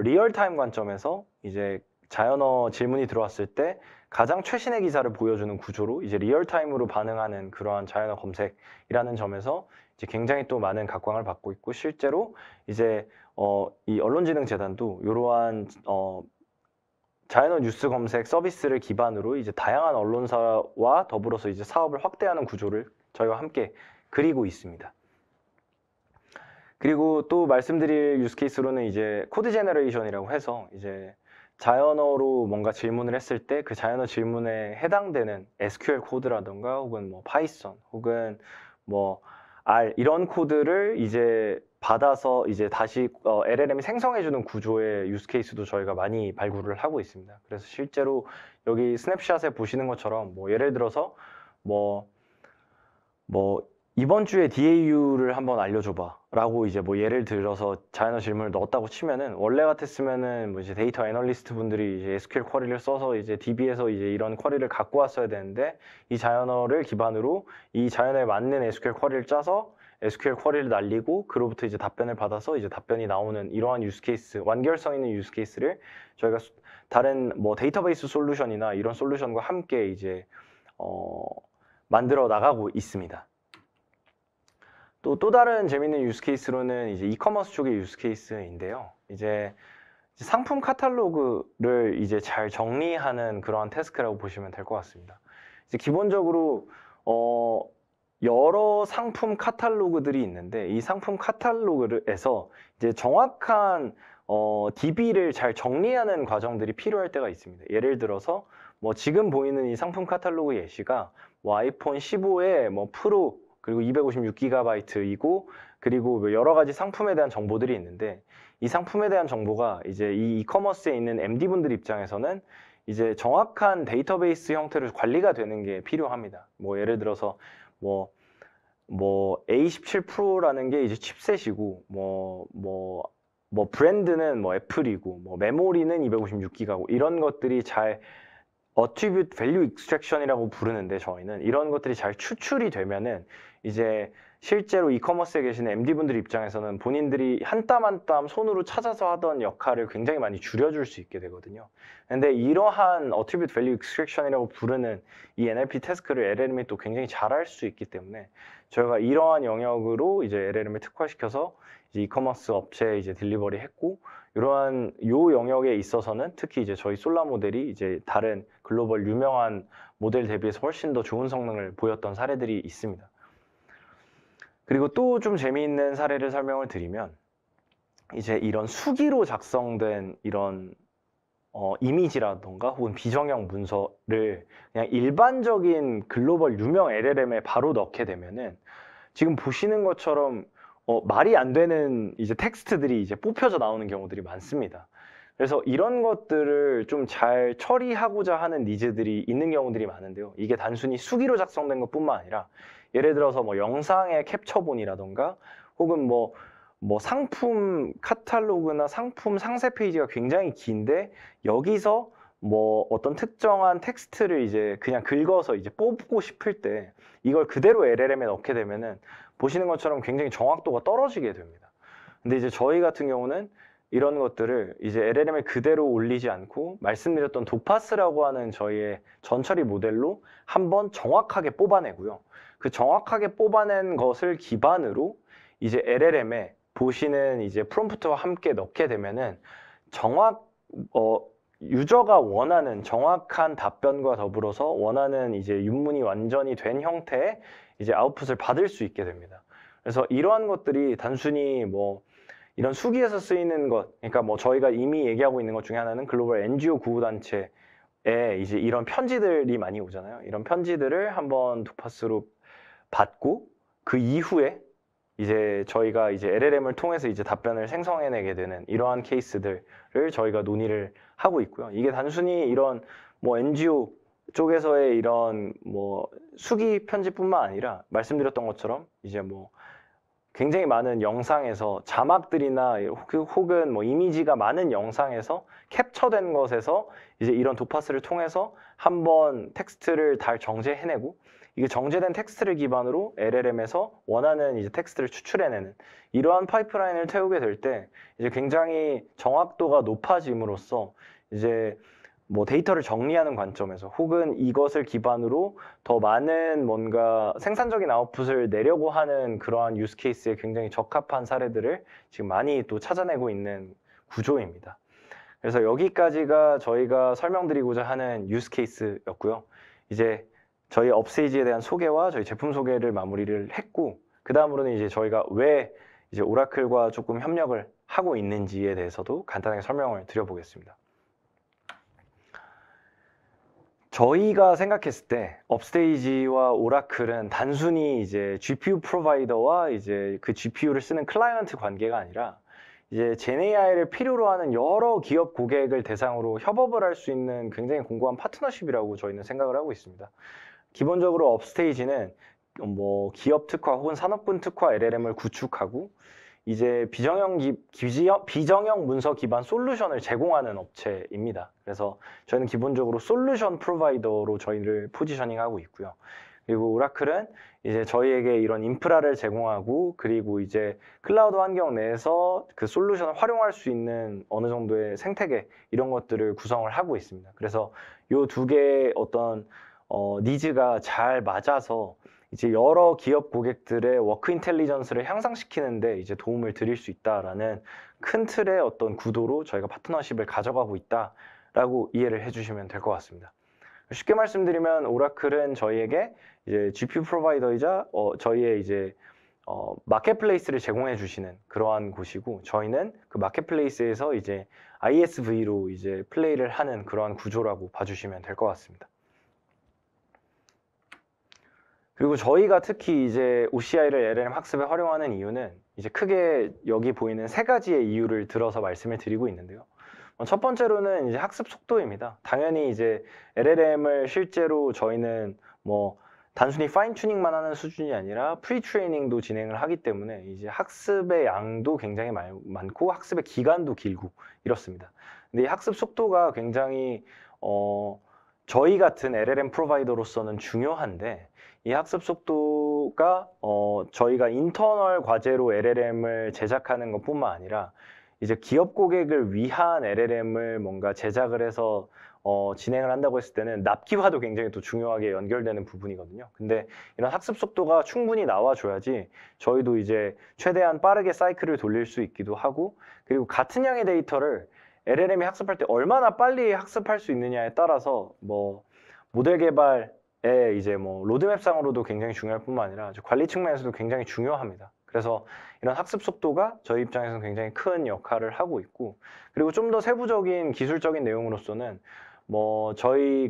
리얼타임 관점에서 이제 자연어 질문이 들어왔을 때 가장 최신의 기사를 보여주는 구조로 이제 리얼타임으로 반응하는 그러한 자연어 검색이라는 점에서 이제 굉장히 또 많은 각광을 받고 있고 실제로 이제 이 언론지능재단도 이러한 자연어 뉴스 검색 서비스를 기반으로 이제 다양한 언론사와 더불어서 이제 사업을 확대하는 구조를 저희와 함께 그리고 있습니다. 그리고 또 말씀드릴 유스케이스로는 이제 코드 제너레이션이라고 해서 이제 자연어로 뭔가 질문을 했을 때 그 자연어 질문에 해당되는 SQL 코드라던가 혹은 뭐 파이썬 혹은 뭐 R 이런 코드를 이제 받아서 이제 다시 LLM이 생성해주는 구조의 유스케이스도 저희가 많이 발굴을 하고 있습니다. 그래서 실제로 여기 스냅샷에 보시는 것처럼 뭐 예를 들어서 뭐 이번 주에 DAU를 한번 알려줘봐 라고 이제 뭐 예를 들어서 자연어 질문을 넣었다고 치면은 원래 같았으면은 뭐 이제 데이터 애널리스트 분들이 이제 SQL 쿼리를 써서 이제 DB에서 이제 이런 쿼리를 갖고 왔어야 되는데 이 자연어를 기반으로 이 자연어에 맞는 SQL 쿼리를 짜서 SQL 쿼리를 날리고 그로부터 이제 답변을 받아서 이제 답변이 나오는 이러한 유스케이스 완결성 있는 유스케이스를 저희가 다른 뭐 데이터베이스 솔루션이나 이런 솔루션과 함께 이제 만들어 나가고 있습니다. 또 다른 재밌는 유스케이스로는 이제 이커머스 쪽의 유스케이스인데요. 이제 상품 카탈로그를 이제 잘 정리하는 그러한 태스크라고 보시면 될 것 같습니다. 이제 기본적으로 여러 상품 카탈로그들이 있는데 이 상품 카탈로그에서 이제 정확한 DB를 잘 정리하는 과정들이 필요할 때가 있습니다. 예를 들어서 뭐 지금 보이는 이 상품 카탈로그 예시가 뭐 아이폰 15의 뭐 프로 그리고 256GB이고 그리고 여러 가지 상품에 대한 정보들이 있는데 이 상품에 대한 정보가 이제 이 이커머스에 있는 MD분들 입장에서는 이제 정확한 데이터베이스 형태로 관리가 되는 게 필요합니다. 뭐 예를 들어서 뭐 A17 프로라는 게 이제 칩셋이고 뭐 브랜드는 뭐 애플이고 뭐 메모리는 256기가고 이런 것들이 잘 attribute value extraction이라고 부르는데 저희는 이런 것들이 잘 추출이 되면은 이제 실제로 이커머스에 계시는 MD분들 입장에서는 본인들이 한 땀 한 땀 손으로 찾아서 하던 역할을 굉장히 많이 줄여줄 수 있게 되거든요. 근데 이러한 Attribute Value Extraction이라고 부르는 이 NLP 태스크를 LLM이 또 굉장히 잘할 수 있기 때문에 저희가 이러한 영역으로 이제 LLM을 특화시켜서 이제 이커머스 업체에 이제 딜리버리 했고, 이러한 요 영역에 있어서는 특히 이제 저희 솔라 모델이 이제 다른 글로벌 유명한 모델 대비해서 훨씬 더 좋은 성능을 보였던 사례들이 있습니다. 그리고 또 좀 재미있는 사례를 설명을 드리면, 이제 이런 수기로 작성된 이런 이미지라던가 혹은 비정형 문서를 그냥 일반적인 글로벌 유명 LLM에 바로 넣게 되면은 지금 보시는 것처럼 말이 안 되는 이제 텍스트들이 이제 뽑혀져 나오는 경우들이 많습니다. 그래서 이런 것들을 좀 잘 처리하고자 하는 니즈들이 있는 경우들이 많은데요. 이게 단순히 수기로 작성된 것뿐만 아니라 예를 들어서 뭐 영상의 캡처본이라던가 혹은 뭐 상품 카탈로그나 상품 상세 페이지가 굉장히 긴데 여기서 뭐 어떤 특정한 텍스트를 이제 그냥 긁어서 이제 뽑고 싶을 때 이걸 그대로 LLM에 넣게 되면은 보시는 것처럼 굉장히 정확도가 떨어지게 됩니다. 근데 이제 저희 같은 경우는 이런 것들을 이제 LLM에 그대로 올리지 않고 말씀드렸던 도파스라고 하는 저희의 전처리 모델로 한번 정확하게 뽑아내고요. 그 정확하게 뽑아낸 것을 기반으로 이제 LLM에 보시는 이제 프롬프트와 함께 넣게 되면은 유저가 원하는 정확한 답변과 더불어서 원하는 이제 윤문이 완전히 된 형태의 이제 아웃풋을 받을 수 있게 됩니다. 그래서 이러한 것들이 단순히 뭐 이런 수기에서 쓰이는 것, 그러니까 뭐 저희가 이미 얘기하고 있는 것 중에 하나는 글로벌 NGO 구호단체에 이제 이런 편지들이 많이 오잖아요. 이런 편지들을 한번 도파스로 받고 그 이후에 이제 저희가 이제 LLM을 통해서 이제 답변을 생성해내게 되는 이러한 케이스들을 저희가 논의를 하고 있고요. 이게 단순히 이런 뭐 NGO 쪽에서의 이런 뭐 수기 편집뿐만 아니라 말씀드렸던 것처럼 이제 뭐 굉장히 많은 영상에서 자막들이나 혹은 뭐 이미지가 많은 영상에서 캡처된 것에서 이제 이런 도파스를 통해서 한번 텍스트를 잘 정제해내고 이게 정제된 텍스트를 기반으로 LLM에서 원하는 이제 텍스트를 추출해내는 이러한 파이프라인을 태우게 될 때 이제 굉장히 정확도가 높아짐으로써 이제 뭐 데이터를 정리하는 관점에서 혹은 이것을 기반으로 더 많은 뭔가 생산적인 아웃풋을 내려고 하는 그러한 유스 케이스에 굉장히 적합한 사례들을 지금 많이 또 찾아내고 있는 구조입니다. 그래서 여기까지가 저희가 설명드리고자 하는 유스 케이스였고요. 이제 저희 업스테이지에 대한 소개와 저희 제품 소개를 마무리를 했고, 그 다음으로는 이제 저희가 왜 이제 오라클과 조금 협력을 하고 있는지에 대해서도 간단하게 설명을 드려보겠습니다. 저희가 생각했을 때 업스테이지와 오라클은 단순히 이제 GPU 프로바이더와 이제 그 GPU를 쓰는 클라이언트 관계가 아니라 이제 GenAI를 필요로 하는 여러 기업 고객을 대상으로 협업을 할 수 있는 굉장히 공고한 파트너십이라고 저희는 생각을 하고 있습니다. 기본적으로 업스테이지는 뭐 기업 특화 혹은 산업군 특화 LLM을 구축하고 이제 비정형 문서 기반 솔루션을 제공하는 업체입니다. 그래서 저희는 기본적으로 솔루션 프로바이더로 저희를 포지셔닝하고 있고요. 그리고 오라클은 이제 저희에게 이런 인프라를 제공하고 그리고 이제 클라우드 환경 내에서 그 솔루션을 활용할 수 있는 어느 정도의 생태계 이런 것들을 구성을 하고 있습니다. 그래서 이 두 개의 어떤 니즈가 잘 맞아서 이제 여러 기업 고객들의 워크 인텔리전스를 향상시키는데 이제 도움을 드릴 수 있다라는 큰 틀의 어떤 구도로 저희가 파트너십을 가져가고 있다라고 이해를 해주시면 될 것 같습니다. 쉽게 말씀드리면 오라클은 저희에게 이제 GPU 프로바이더이자 저희의 이제 마켓플레이스를 제공해 주시는 그러한 곳이고, 저희는 그 마켓플레이스에서 이제 ISV로 이제 플레이를 하는 그러한 구조라고 봐주시면 될 것 같습니다. 그리고 저희가 특히 이제 OCI를 LLM 학습에 활용하는 이유는 이제 크게 여기 보이는 세 가지의 이유를 들어서 말씀을 드리고 있는데요. 첫 번째로는 이제 학습 속도입니다. 당연히 이제 LLM을 실제로 저희는 뭐 단순히 파인 튜닝만 하는 수준이 아니라 프리 트레이닝도 진행을 하기 때문에 이제 학습의 양도 굉장히 많고 학습의 기간도 길고 이렇습니다. 근데 이 학습 속도가 굉장히 저희 같은 LLM 프로바이더로서는 중요한데 이 학습 속도가 저희가 인터널 과제로 LLM을 제작하는 것뿐만 아니라 이제 기업 고객을 위한 LLM을 뭔가 제작을 해서 진행을 한다고 했을 때는 납기화도 굉장히 또 중요하게 연결되는 부분이거든요. 근데 이런 학습 속도가 충분히 나와줘야지 저희도 이제 최대한 빠르게 사이클을 돌릴 수 있기도 하고, 그리고 같은 양의 데이터를 LLM이 학습할 때 얼마나 빨리 학습할 수 있느냐에 따라서 뭐 모델 개발에 이제 뭐 로드맵상으로도 굉장히 중요할 뿐만 아니라 관리 측면에서도 굉장히 중요합니다. 그래서 이런 학습 속도가 저희 입장에서는 굉장히 큰 역할을 하고 있고, 그리고 좀 더 세부적인 기술적인 내용으로서는 뭐 저희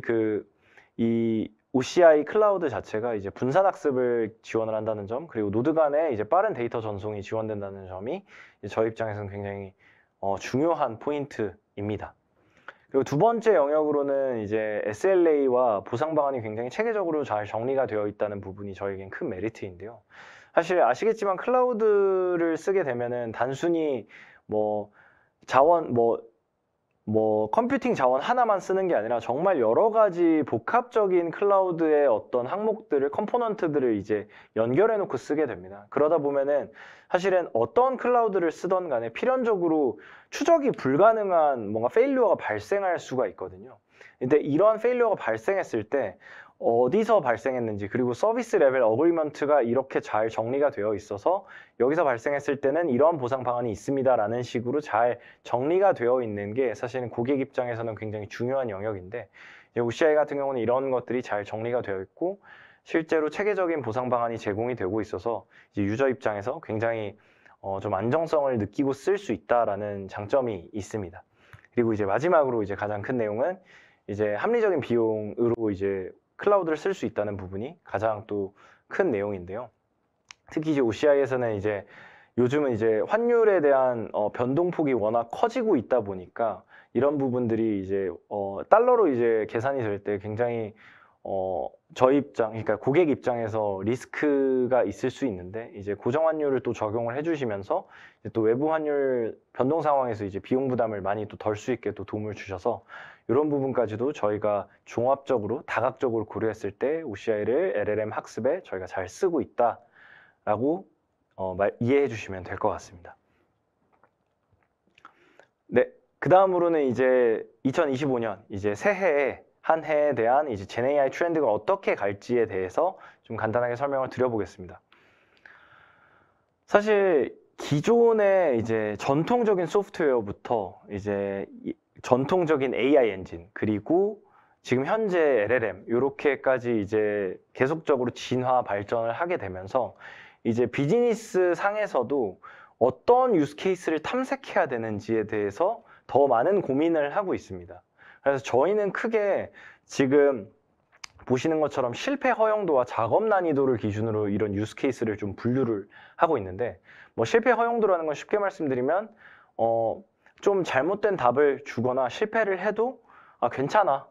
이 OCI 클라우드 자체가 이제 분산 학습을 지원을 한다는 점, 그리고 노드 간의 이제 빠른 데이터 전송이 지원된다는 점이 이제 저희 입장에서는 굉장히 중요한 포인트입니다. 그리고 두 번째 영역으로는 이제 SLA와 보상 방안이 굉장히 체계적으로 잘 정리가 되어 있다는 부분이 저에겐 큰 메리트인데요. 사실 아시겠지만 클라우드를 쓰게 되면은 단순히 뭐 자원 컴퓨팅 자원 하나만 쓰는 게 아니라 정말 여러 가지 복합적인 클라우드의 어떤 항목들을, 컴포넌트들을 이제 연결해 놓고 쓰게 됩니다. 그러다 보면은 사실은 어떤 클라우드를 쓰던 간에 필연적으로 추적이 불가능한 뭔가 페일리어가 발생할 수가 있거든요. 근데 이러한 페일리어가 발생했을 때 어디서 발생했는지, 그리고 서비스 레벨 어그리먼트가 이렇게 잘 정리가 되어 있어서 여기서 발생했을 때는 이러한 보상 방안이 있습니다라는 식으로 잘 정리가 되어 있는 게 사실은 고객 입장에서는 굉장히 중요한 영역인데, 이제 OCI 같은 경우는 이런 것들이 잘 정리가 되어 있고 실제로 체계적인 보상 방안이 제공이 되고 있어서 이제 유저 입장에서 굉장히 좀 안정성을 느끼고 쓸 수 있다라는 장점이 있습니다. 그리고 이제 마지막으로 이제 가장 큰 내용은 이제 합리적인 비용으로 이제 클라우드를 쓸 수 있다는 부분이 가장 또 큰 내용인데요. 특히 이제 OCI에서는 이제 요즘은 이제 환율에 대한 변동폭이 워낙 커지고 있다 보니까 이런 부분들이 이제 달러로 이제 계산이 될 때 굉장히 저희 입장, 그러니까 고객 입장에서 리스크가 있을 수 있는데, 이제 고정 환율을 또 적용을 해주시면서 이제 또 외부 환율 변동 상황에서 이제 비용 부담을 많이 또 덜 수 있게 또 도움을 주셔서 이런 부분까지도 저희가 종합적으로 다각적으로 고려했을 때 OCI를 LLM 학습에 저희가 잘 쓰고 있다라고 이해해 주시면 될 것 같습니다. 네, 그 다음으로는 이제 2025년 이제 새해에 한 해에 대한 이제 젠 AI 트렌드가 어떻게 갈지에 대해서 좀 간단하게 설명을 드려보겠습니다. 사실 기존의 이제 전통적인 소프트웨어부터 이제 전통적인 AI 엔진, 그리고 지금 현재 LLM 이렇게까지 이제 계속적으로 진화 발전을 하게 되면서 이제 비즈니스 상에서도 어떤 유스 케이스를 탐색해야 되는지에 대해서 더 많은 고민을 하고 있습니다. 그래서 저희는 크게 지금 보시는 것처럼 실패 허용도와 작업 난이도를 기준으로 이런 유스 케이스를 좀 분류를 하고 있는데, 뭐 실패 허용도라는 건 쉽게 말씀드리면 좀 잘못된 답을 주거나 실패를 해도 괜찮아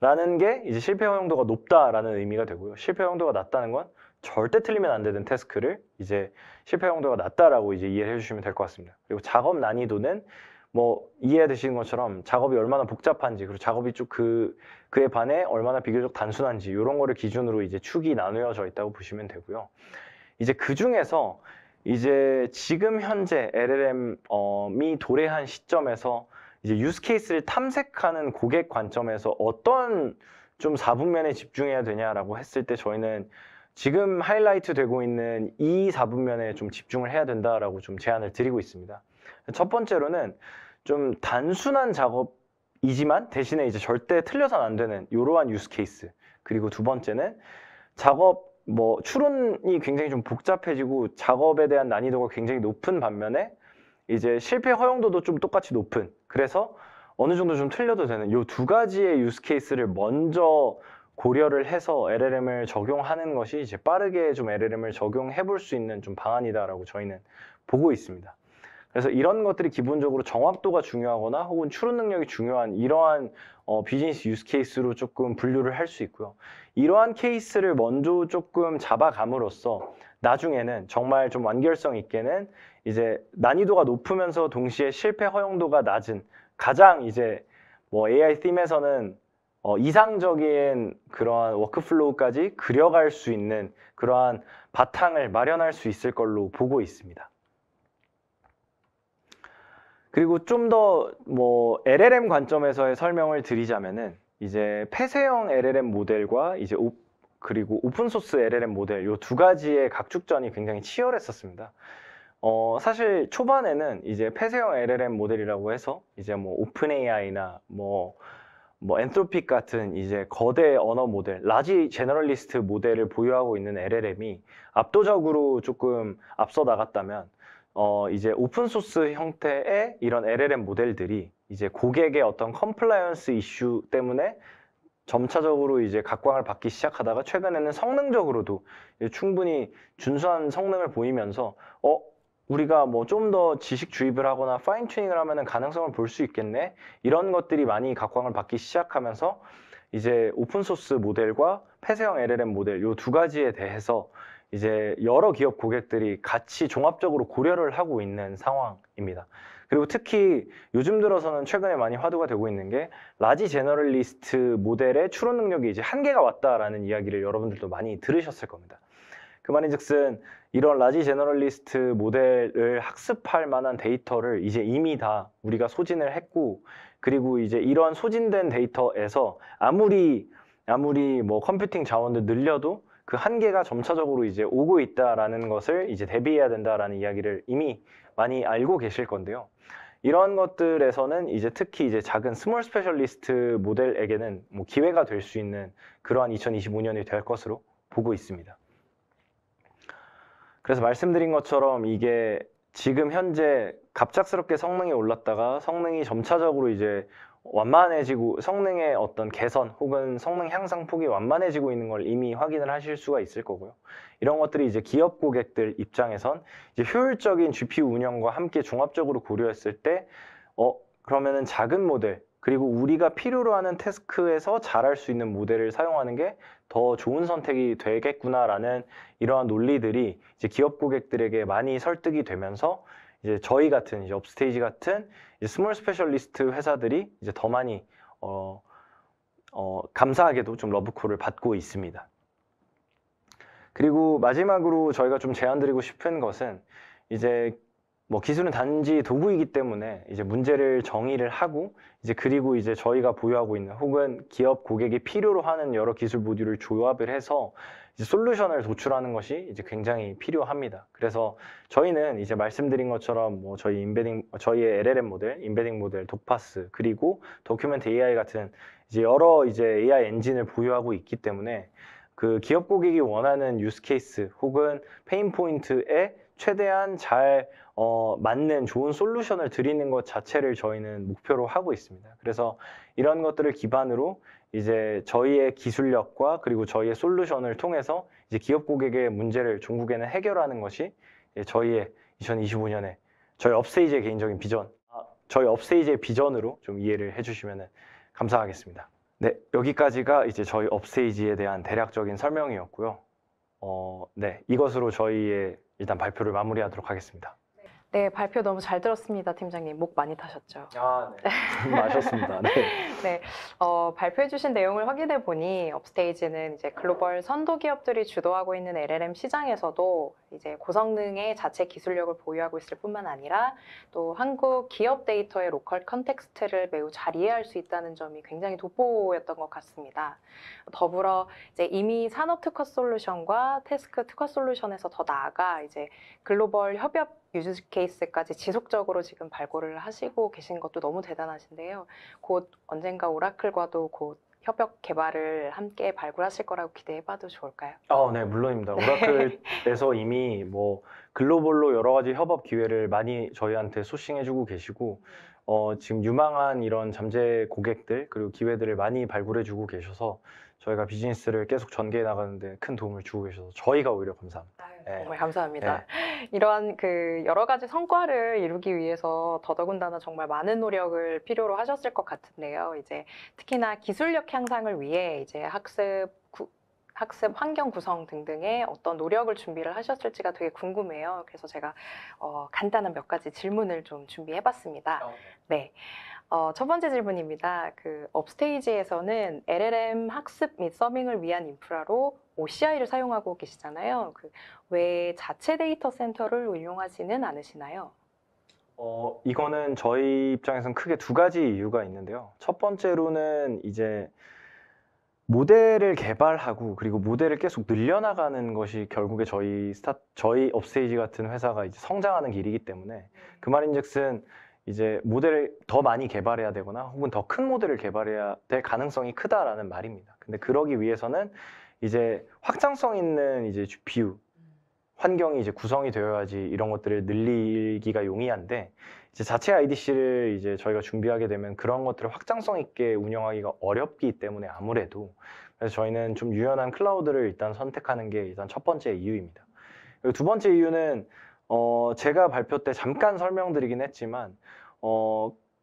라는 게 이제 실패 허용도가 높다라는 의미가 되고요. 실패 허용도가 낮다는 건 절대 틀리면 안 되는 태스크를 이제 실패 허용도가 낮다라고 이제 이해를 해주시면 될 것 같습니다. 그리고 작업 난이도는 뭐 이해 되시는 것처럼 작업이 얼마나 복잡한지, 그리고 작업이 쭉 그에 반해 얼마나 비교적 단순한지 이런 거를 기준으로 이제 축이 나누어져 있다고 보시면 되고요. 이제 그 중에서 이제 지금 현재 LLM이 도래한 시점에서 이제 유스 케이스를 탐색하는 고객 관점에서 어떤 좀 4분면에 집중해야 되냐라고 했을 때 저희는 지금 하이라이트 되고 있는 이 4분면에 좀 집중을 해야 된다라고 좀 제안을 드리고 있습니다. 첫 번째로는 좀 단순한 작업이지만 대신에 이제 절대 틀려서는 안 되는 이러한 유스 케이스. 그리고 두 번째는 작업 추론이 굉장히 좀 복잡해지고 작업에 대한 난이도가 굉장히 높은 반면에 이제 실패 허용도도 좀 똑같이 높은, 그래서 어느 정도 좀 틀려도 되는 이 두 가지의 유스 케이스를 먼저 고려를 해서 LLM을 적용하는 것이 이제 빠르게 좀 LLM을 적용해 볼 수 있는 좀 방안이다라고 저희는 보고 있습니다. 그래서 이런 것들이 기본적으로 정확도가 중요하거나 혹은 추론 능력이 중요한 이러한 비즈니스 유스 케이스로 조금 분류를 할 수 있고요. 이러한 케이스를 먼저 조금 잡아감으로써 나중에는 정말 좀 완결성 있게는 이제 난이도가 높으면서 동시에 실패 허용도가 낮은 가장 이제 AI 팀에서는 이상적인 그러한 워크플로우까지 그려갈 수 있는 그러한 바탕을 마련할 수 있을 걸로 보고 있습니다. 그리고 좀 더 LLM 관점에서의 설명을 드리자면은 이제 폐쇄형 LLM 모델과 이제 그리고 오픈소스 LLM 모델 이 두 가지의 각축전이 굉장히 치열했었습니다. 사실 초반에는 이제 폐쇄형 LLM 모델이라고 해서 이제 오픈 AI나 엔트로픽 같은 이제 거대 언어 모델, 라지 제너럴리스트 모델을 보유하고 있는 LLM이 압도적으로 조금 앞서 나갔다면 이제 오픈소스 형태의 이런 LLM 모델들이 이제 고객의 어떤 컴플라이언스 이슈 때문에 점차적으로 이제 각광을 받기 시작하다가 최근에는 성능적으로도 충분히 준수한 성능을 보이면서 우리가 좀 더 지식 주입을 하거나 파인 튜닝을 하면은 가능성을 볼 수 있겠네. 이런 것들이 많이 각광을 받기 시작하면서 이제 오픈소스 모델과 폐쇄형 LLM 모델 이 두 가지에 대해서 이제 여러 기업 고객들이 같이 종합적으로 고려를 하고 있는 상황입니다. 그리고 특히 요즘 들어서는 최근에 많이 화두가 되고 있는 게 라지 제너럴리스트 모델의 추론 능력이 이제 한계가 왔다라는 이야기를 여러분들도 많이 들으셨을 겁니다. 그 말인즉슨 이런 라지 제너럴리스트 모델을 학습할 만한 데이터를 이제 이미 다 우리가 소진을 했고, 그리고 이제 이런 소진된 데이터에서 아무리 컴퓨팅 자원을 늘려도 그 한계가 점차적으로 이제 오고 있다라는 것을 이제 대비해야 된다라는 이야기를 이미 많이 알고 계실 건데요. 이런 것들에서는 이제 특히 이제 작은 스몰 스페셜리스트 모델에게는 기회가 될 수 있는 그러한 2025년이 될 것으로 보고 있습니다. 그래서 말씀드린 것처럼 이게 지금 현재 갑작스럽게 성능이 올랐다가 성능이 점차적으로 이제 완만해지고 성능의 어떤 개선 혹은 성능 향상 폭이 완만해지고 있는 걸 이미 확인을 하실 수가 있을 거고요. 이런 것들이 이제 기업 고객들 입장에선 이제 효율적인 GPU 운영과 함께 종합적으로 고려했을 때 그러면은 작은 모델 그리고 우리가 필요로 하는 태스크에서 잘할 수 있는 모델을 사용하는 게 더 좋은 선택이 되겠구나라는 이러한 논리들이 이제 기업 고객들에게 많이 설득이 되면서 이제 저희 같은 이제 업스테이지 같은 이제 스몰 스페셜리스트 회사들이 이제 더 많이 감사하게도 좀 러브콜을 받고 있습니다. 그리고 마지막으로 저희가 좀 제안드리고 싶은 것은 이제 기술은 단지 도구이기 때문에 이제 문제를 정의를 하고 이제 그리고 이제 저희가 보유하고 있는 혹은 기업 고객이 필요로 하는 여러 기술 모듈을 조합을 해서 이제 솔루션을 도출하는 것이 이제 굉장히 필요합니다. 그래서 저희는 이제 말씀드린 것처럼 저희의 LLM 모델, 임베딩 모델, 도파스 그리고 도큐멘트 AI 같은 이제 여러 이제 AI 엔진을 보유하고 있기 때문에 그 기업 고객이 원하는 유스 케이스 혹은 페인 포인트에 최대한 잘 맞는 좋은 솔루션을 드리는 것 자체를 저희는 목표로 하고 있습니다. 그래서 이런 것들을 기반으로 이제 저희의 기술력과 그리고 저희의 솔루션을 통해서 이제 기업 고객의 문제를 종국에는 해결하는 것이 저희의 2025년에 저희 업스테이지의 개인적인 비전, 저희 업스테이지의 비전으로 좀 이해를 해주시면 감사하겠습니다. 네, 여기까지가 이제 저희 업스테이지에 대한 대략적인 설명이었고요. 네, 이것으로 저희의 일단 발표를 마무리하도록 하겠습니다. 네, 발표 너무 잘 들었습니다, 팀장님. 목 많이 타셨죠? 네. 마셨습니다. 네. 네, 발표해주신 내용을 확인해 보니 업스테이지는 이제 글로벌 선도 기업들이 주도하고 있는 LLM 시장에서도 이제 고성능의 자체 기술력을 보유하고 있을 뿐만 아니라 또 한국 기업 데이터의 로컬 컨텍스트를 매우 잘 이해할 수 있다는 점이 굉장히 돋보였던 것 같습니다. 더불어 이제 이미 산업 특화 솔루션과 태스크 특화 솔루션에서 더 나아가 이제 글로벌 협업 유즈 케이스까지 지속적으로 지금 발굴을 하시고 계신 것도 너무 대단하신데요. 곧 언젠가 오라클과도 곧 협업 개발을 함께 발굴하실 거라고 기대해봐도 좋을까요? 네, 물론입니다. 오라클에서 이미 글로벌로 여러 가지 협업 기회를 많이 저희한테 소싱해주고 계시고 지금 유망한 이런 잠재 고객들 그리고 기회들을 많이 발굴해주고 계셔서 저희가 비즈니스를 계속 전개해 나가는데 큰 도움을 주고 계셔서 저희가 오히려 감사합니다. 정말 감사합니다. 이러한 그 여러 가지 성과를 이루기 위해서 더더군다나 정말 많은 노력을 필요로 하셨을 것 같은데요. 이제 특히나 기술력 향상을 위해 이제 학습 환경 구성 등등의 어떤 노력을 준비를 하셨을지가 되게 궁금해요. 그래서 제가 간단한 몇 가지 질문을 좀 준비해봤습니다. 네. 첫 번째 질문입니다. 그 업스테이지에서는 LLM 학습 및 서빙을 위한 인프라로 OCI를 사용하고 계시잖아요. 왜 자체 데이터 센터를 운용하지는 않으시나요? 이거는 저희 입장에서는 크게 두 가지 이유가 있는데요. 첫 번째로는 이제 모델을 개발하고 그리고 모델을 계속 늘려나가는 것이 결국에 저희 업스테이지 같은 회사가 이제 성장하는 길이기 때문에 그 말인즉슨 이제 모델을 더 많이 개발해야 되거나 혹은 더 큰 모델을 개발해야 될 가능성이 크다라는 말입니다. 근데 그러기 위해서는 이제 확장성 있는 이제 GPU 환경이 이제 구성이 되어야지 이런 것들을 늘리기가 용이한데 이제 자체 IDC를 이제 저희가 준비하게 되면 그런 것들을 확장성 있게 운영하기가 어렵기 때문에 아무래도 그래서 저희는 좀 유연한 클라우드를 일단 선택하는 게 일단 첫 번째 이유입니다. 그리고 두 번째 이유는 제가 발표 때 잠깐 설명드리긴 했지만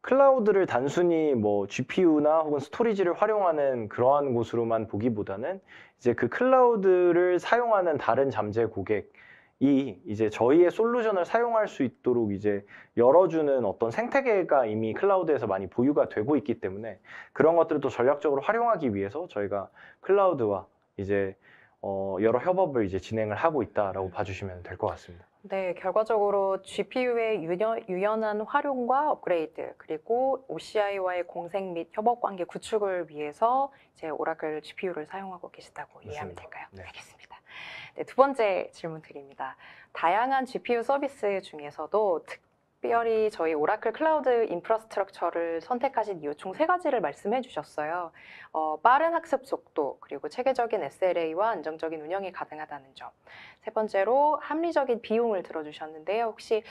클라우드를 단순히 뭐 GPU나 혹은 스토리지를 활용하는 그러한 곳으로만 보기보다는 이제 그 클라우드를 사용하는 다른 잠재 고객이 이제 저희의 솔루션을 사용할 수 있도록 이제 열어주는 어떤 생태계가 이미 클라우드에서 많이 보유가 되고 있기 때문에 그런 것들을 또 전략적으로 활용하기 위해서 저희가 클라우드와 이제 여러 협업을 이제 진행을 하고 있다라고 봐주시면 될 것 같습니다. 네, 결과적으로 GPU의 유연한 활용과 업그레이드, 그리고 OCI와의 공생 및 협업 관계 구축을 위해서 이제 오라클 GPU를 사용하고 계시다고 이해하면 맞습니다. 될까요? 네. 알겠습니다. 네, 두 번째 질문 드립니다. 다양한 GPU 서비스 중에서도 특별히 저희 오라클 클라우드 인프라스트럭처를 선택하신 이유 총 세 가지를 말씀해 주셨어요. 빠른 학습 속도, 그리고 체계적인 SLA와 안정적인 운영이 가능하다는 점. 세 번째로 합리적인 비용을 들어주셨는데요. 혹시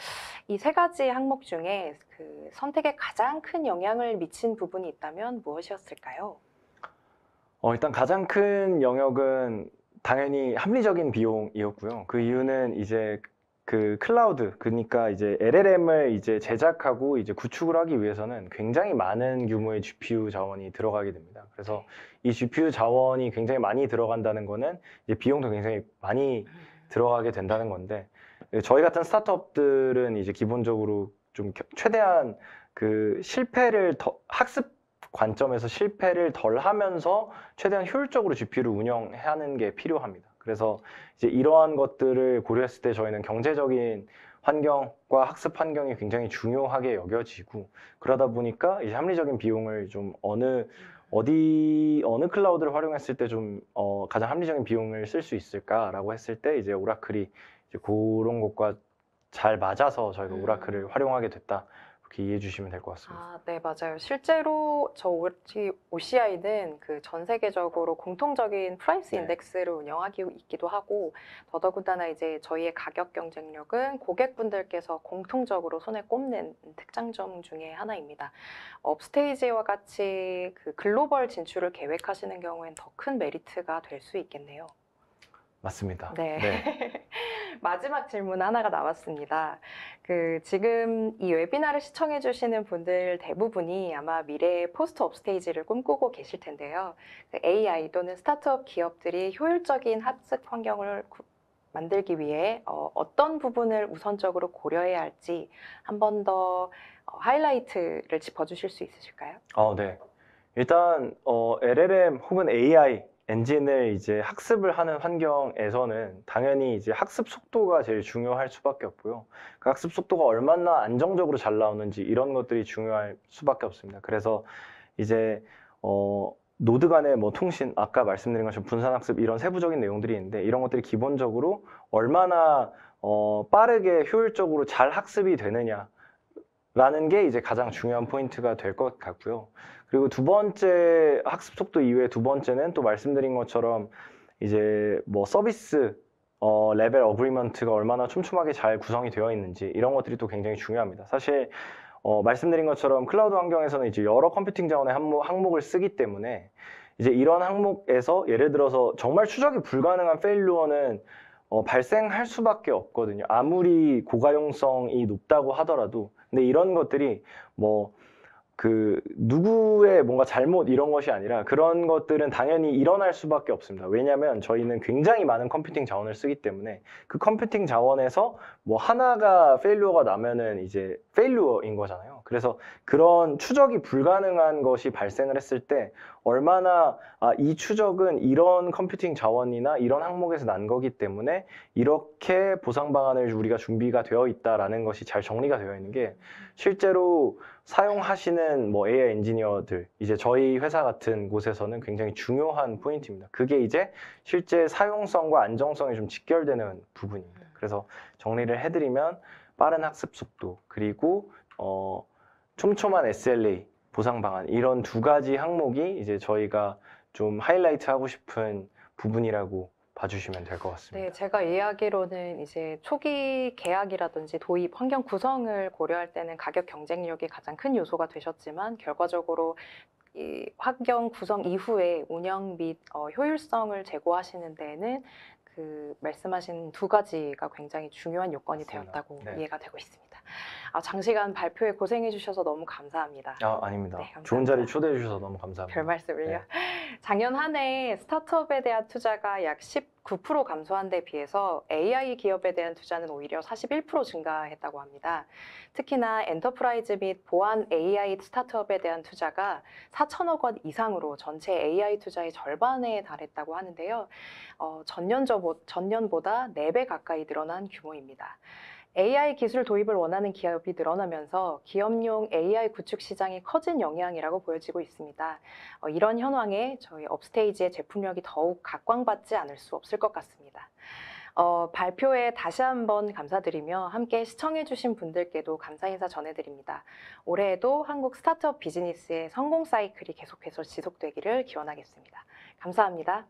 이 세 가지 항목 중에 그 선택에 가장 큰 영향을 미친 부분이 있다면 무엇이었을까요? 일단 가장 큰 영역은 당연히 합리적인 비용이었고요. 그 이유는 이제 그 클라우드, 그러니까 이제 LLM을 이제 제작하고 이제 구축을 하기 위해서는 굉장히 많은 규모의 GPU 자원이 들어가게 됩니다. 그래서 이 GPU 자원이 굉장히 많이 들어간다는 거는 이제 비용도 굉장히 많이 들어가게 된다는 건데 저희 같은 스타트업들은 이제 기본적으로 좀 최대한 그 학습 관점에서 실패를 덜 하면서 최대한 효율적으로 GPU를 운영하는 게 필요합니다. 그래서 이제 이러한 것들을 고려했을 때 저희는 경제적인 환경과 학습 환경이 굉장히 중요하게 여겨지고 그러다 보니까 이제 합리적인 비용을 좀 어느 클라우드를 활용했을 때 좀 가장 합리적인 비용을 쓸 수 있을까라고 했을 때 이제 오라클이 이제 그런 것과 잘 맞아서 저희가 오라클을 활용하게 됐다. 그렇게 이해해 주시면 될 것 같습니다. 아, 네, 맞아요. 실제로 저 OCI는 그 전 세계적으로 공통적인 프라이스 네. 인덱스를 운영하고 있기도 하고, 더더군다나 이제 저희의 가격 경쟁력은 고객분들께서 공통적으로 손에 꼽는 특장점 중에 하나입니다. 업스테이지와 같이 그 글로벌 진출을 계획하시는 경우엔 더 큰 메리트가 될 수 있겠네요. 맞습니다. 네. 마지막 질문 하나가 남았습니다. 지금 이 웨비나를 시청해 주시는 분들 대부분이 아마 미래의 포스트 업스테이지를 꿈꾸고 계실 텐데요. AI 또는 스타트업 기업들이 효율적인 학습 환경을 만들기 위해 어떤 부분을 우선적으로 고려해야 할지 한 번 더 하이라이트를 짚어주실 수 있으실까요? 네. 일단 LLM 혹은 AI 엔진을 이제 학습을 하는 환경에서는 당연히 이제 학습 속도가 제일 중요할 수밖에 없고요. 그 학습 속도가 얼마나 안정적으로 잘 나오는지 이런 것들이 중요할 수밖에 없습니다. 그래서 이제 노드 간의 뭐 통신, 아까 말씀드린 것처럼 분산 학습 이런 세부적인 내용들이 있는데 이런 것들이 기본적으로 얼마나 빠르게 효율적으로 잘 학습이 되느냐라는 게 이제 가장 중요한 포인트가 될 것 같고요. 그리고 두 번째 학습 속도 이외에 두 번째는 또 말씀드린 것처럼 이제 뭐 서비스 레벨 어그리먼트가 얼마나 촘촘하게 잘 구성이 되어 있는지 이런 것들이 또 굉장히 중요합니다. 사실 말씀드린 것처럼 클라우드 환경에서는 이제 여러 컴퓨팅 자원의 항목을 쓰기 때문에 이제 이런 항목에서 예를 들어서 정말 추적이 불가능한 페일루어는 발생할 수밖에 없거든요. 아무리 고가용성이 높다고 하더라도. 근데 이런 것들이 뭐 누구의 뭔가 잘못 이런 것이 아니라 그런 것들은 당연히 일어날 수밖에 없습니다. 왜냐하면 저희는 굉장히 많은 컴퓨팅 자원을 쓰기 때문에 그 컴퓨팅 자원에서 뭐 하나가 페일루어가 나면은 이제 페일루어인 거잖아요. 그래서 그런 추적이 불가능한 것이 발생을 했을 때 얼마나 이 추적은 이런 컴퓨팅 자원이나 이런 항목에서 난 거기 때문에 이렇게 보상 방안을 우리가 준비가 되어 있다라는 것이 잘 정리가 되어 있는 게 실제로 사용하시는 뭐 AI 엔지니어들, 이제 저희 회사 같은 곳에서는 굉장히 중요한 포인트입니다. 그게 이제 실제 사용성과 안정성이 좀 직결되는 부분입니다. 그래서 정리를 해드리면 빠른 학습 속도, 그리고 촘촘한 SLA, 보상 방안, 이런 두 가지 항목이 이제 저희가 좀 하이라이트 하고 싶은 부분이라고 봐주시면 될 것 같습니다. 네, 제가 이해하기로는 이제 초기 계약이라든지 도입 환경 구성을 고려할 때는 가격 경쟁력이 가장 큰 요소가 되셨지만 결과적으로 이 환경 구성 이후에 운영 및 효율성을 제고하시는 데에는 그 말씀하신 두 가지가 굉장히 중요한 요건이 맞습니다. 되었다고 네. 이해가 되고 있습니다. 장시간 발표에 고생해 주셔서 너무 감사합니다. 아닙니다. 네, 감사합니다. 좋은 자리 초대해 주셔서 너무 감사합니다. 별 말씀을요. 네. 작년 한 해 스타트업에 대한 투자가 약 19% 감소한 데 비해서 AI 기업에 대한 투자는 오히려 41% 증가했다고 합니다. 특히나 엔터프라이즈 및 보안 AI 스타트업에 대한 투자가 4천억 원 이상으로 전체 AI 투자의 절반에 달했다고 하는데요. 전년보다 4배 가까이 늘어난 규모입니다. AI 기술 도입을 원하는 기업이 늘어나면서 기업용 AI 구축 시장이 커진 영향이라고 보여지고 있습니다. 이런 현황에 저희 업스테이지의 제품력이 더욱 각광받지 않을 수 없을 것 같습니다. 발표에 다시 한번 감사드리며 함께 시청해주신 분들께도 감사 인사 전해드립니다. 올해에도 한국 스타트업 비즈니스의 성공 사이클이 계속해서 지속되기를 기원하겠습니다. 감사합니다.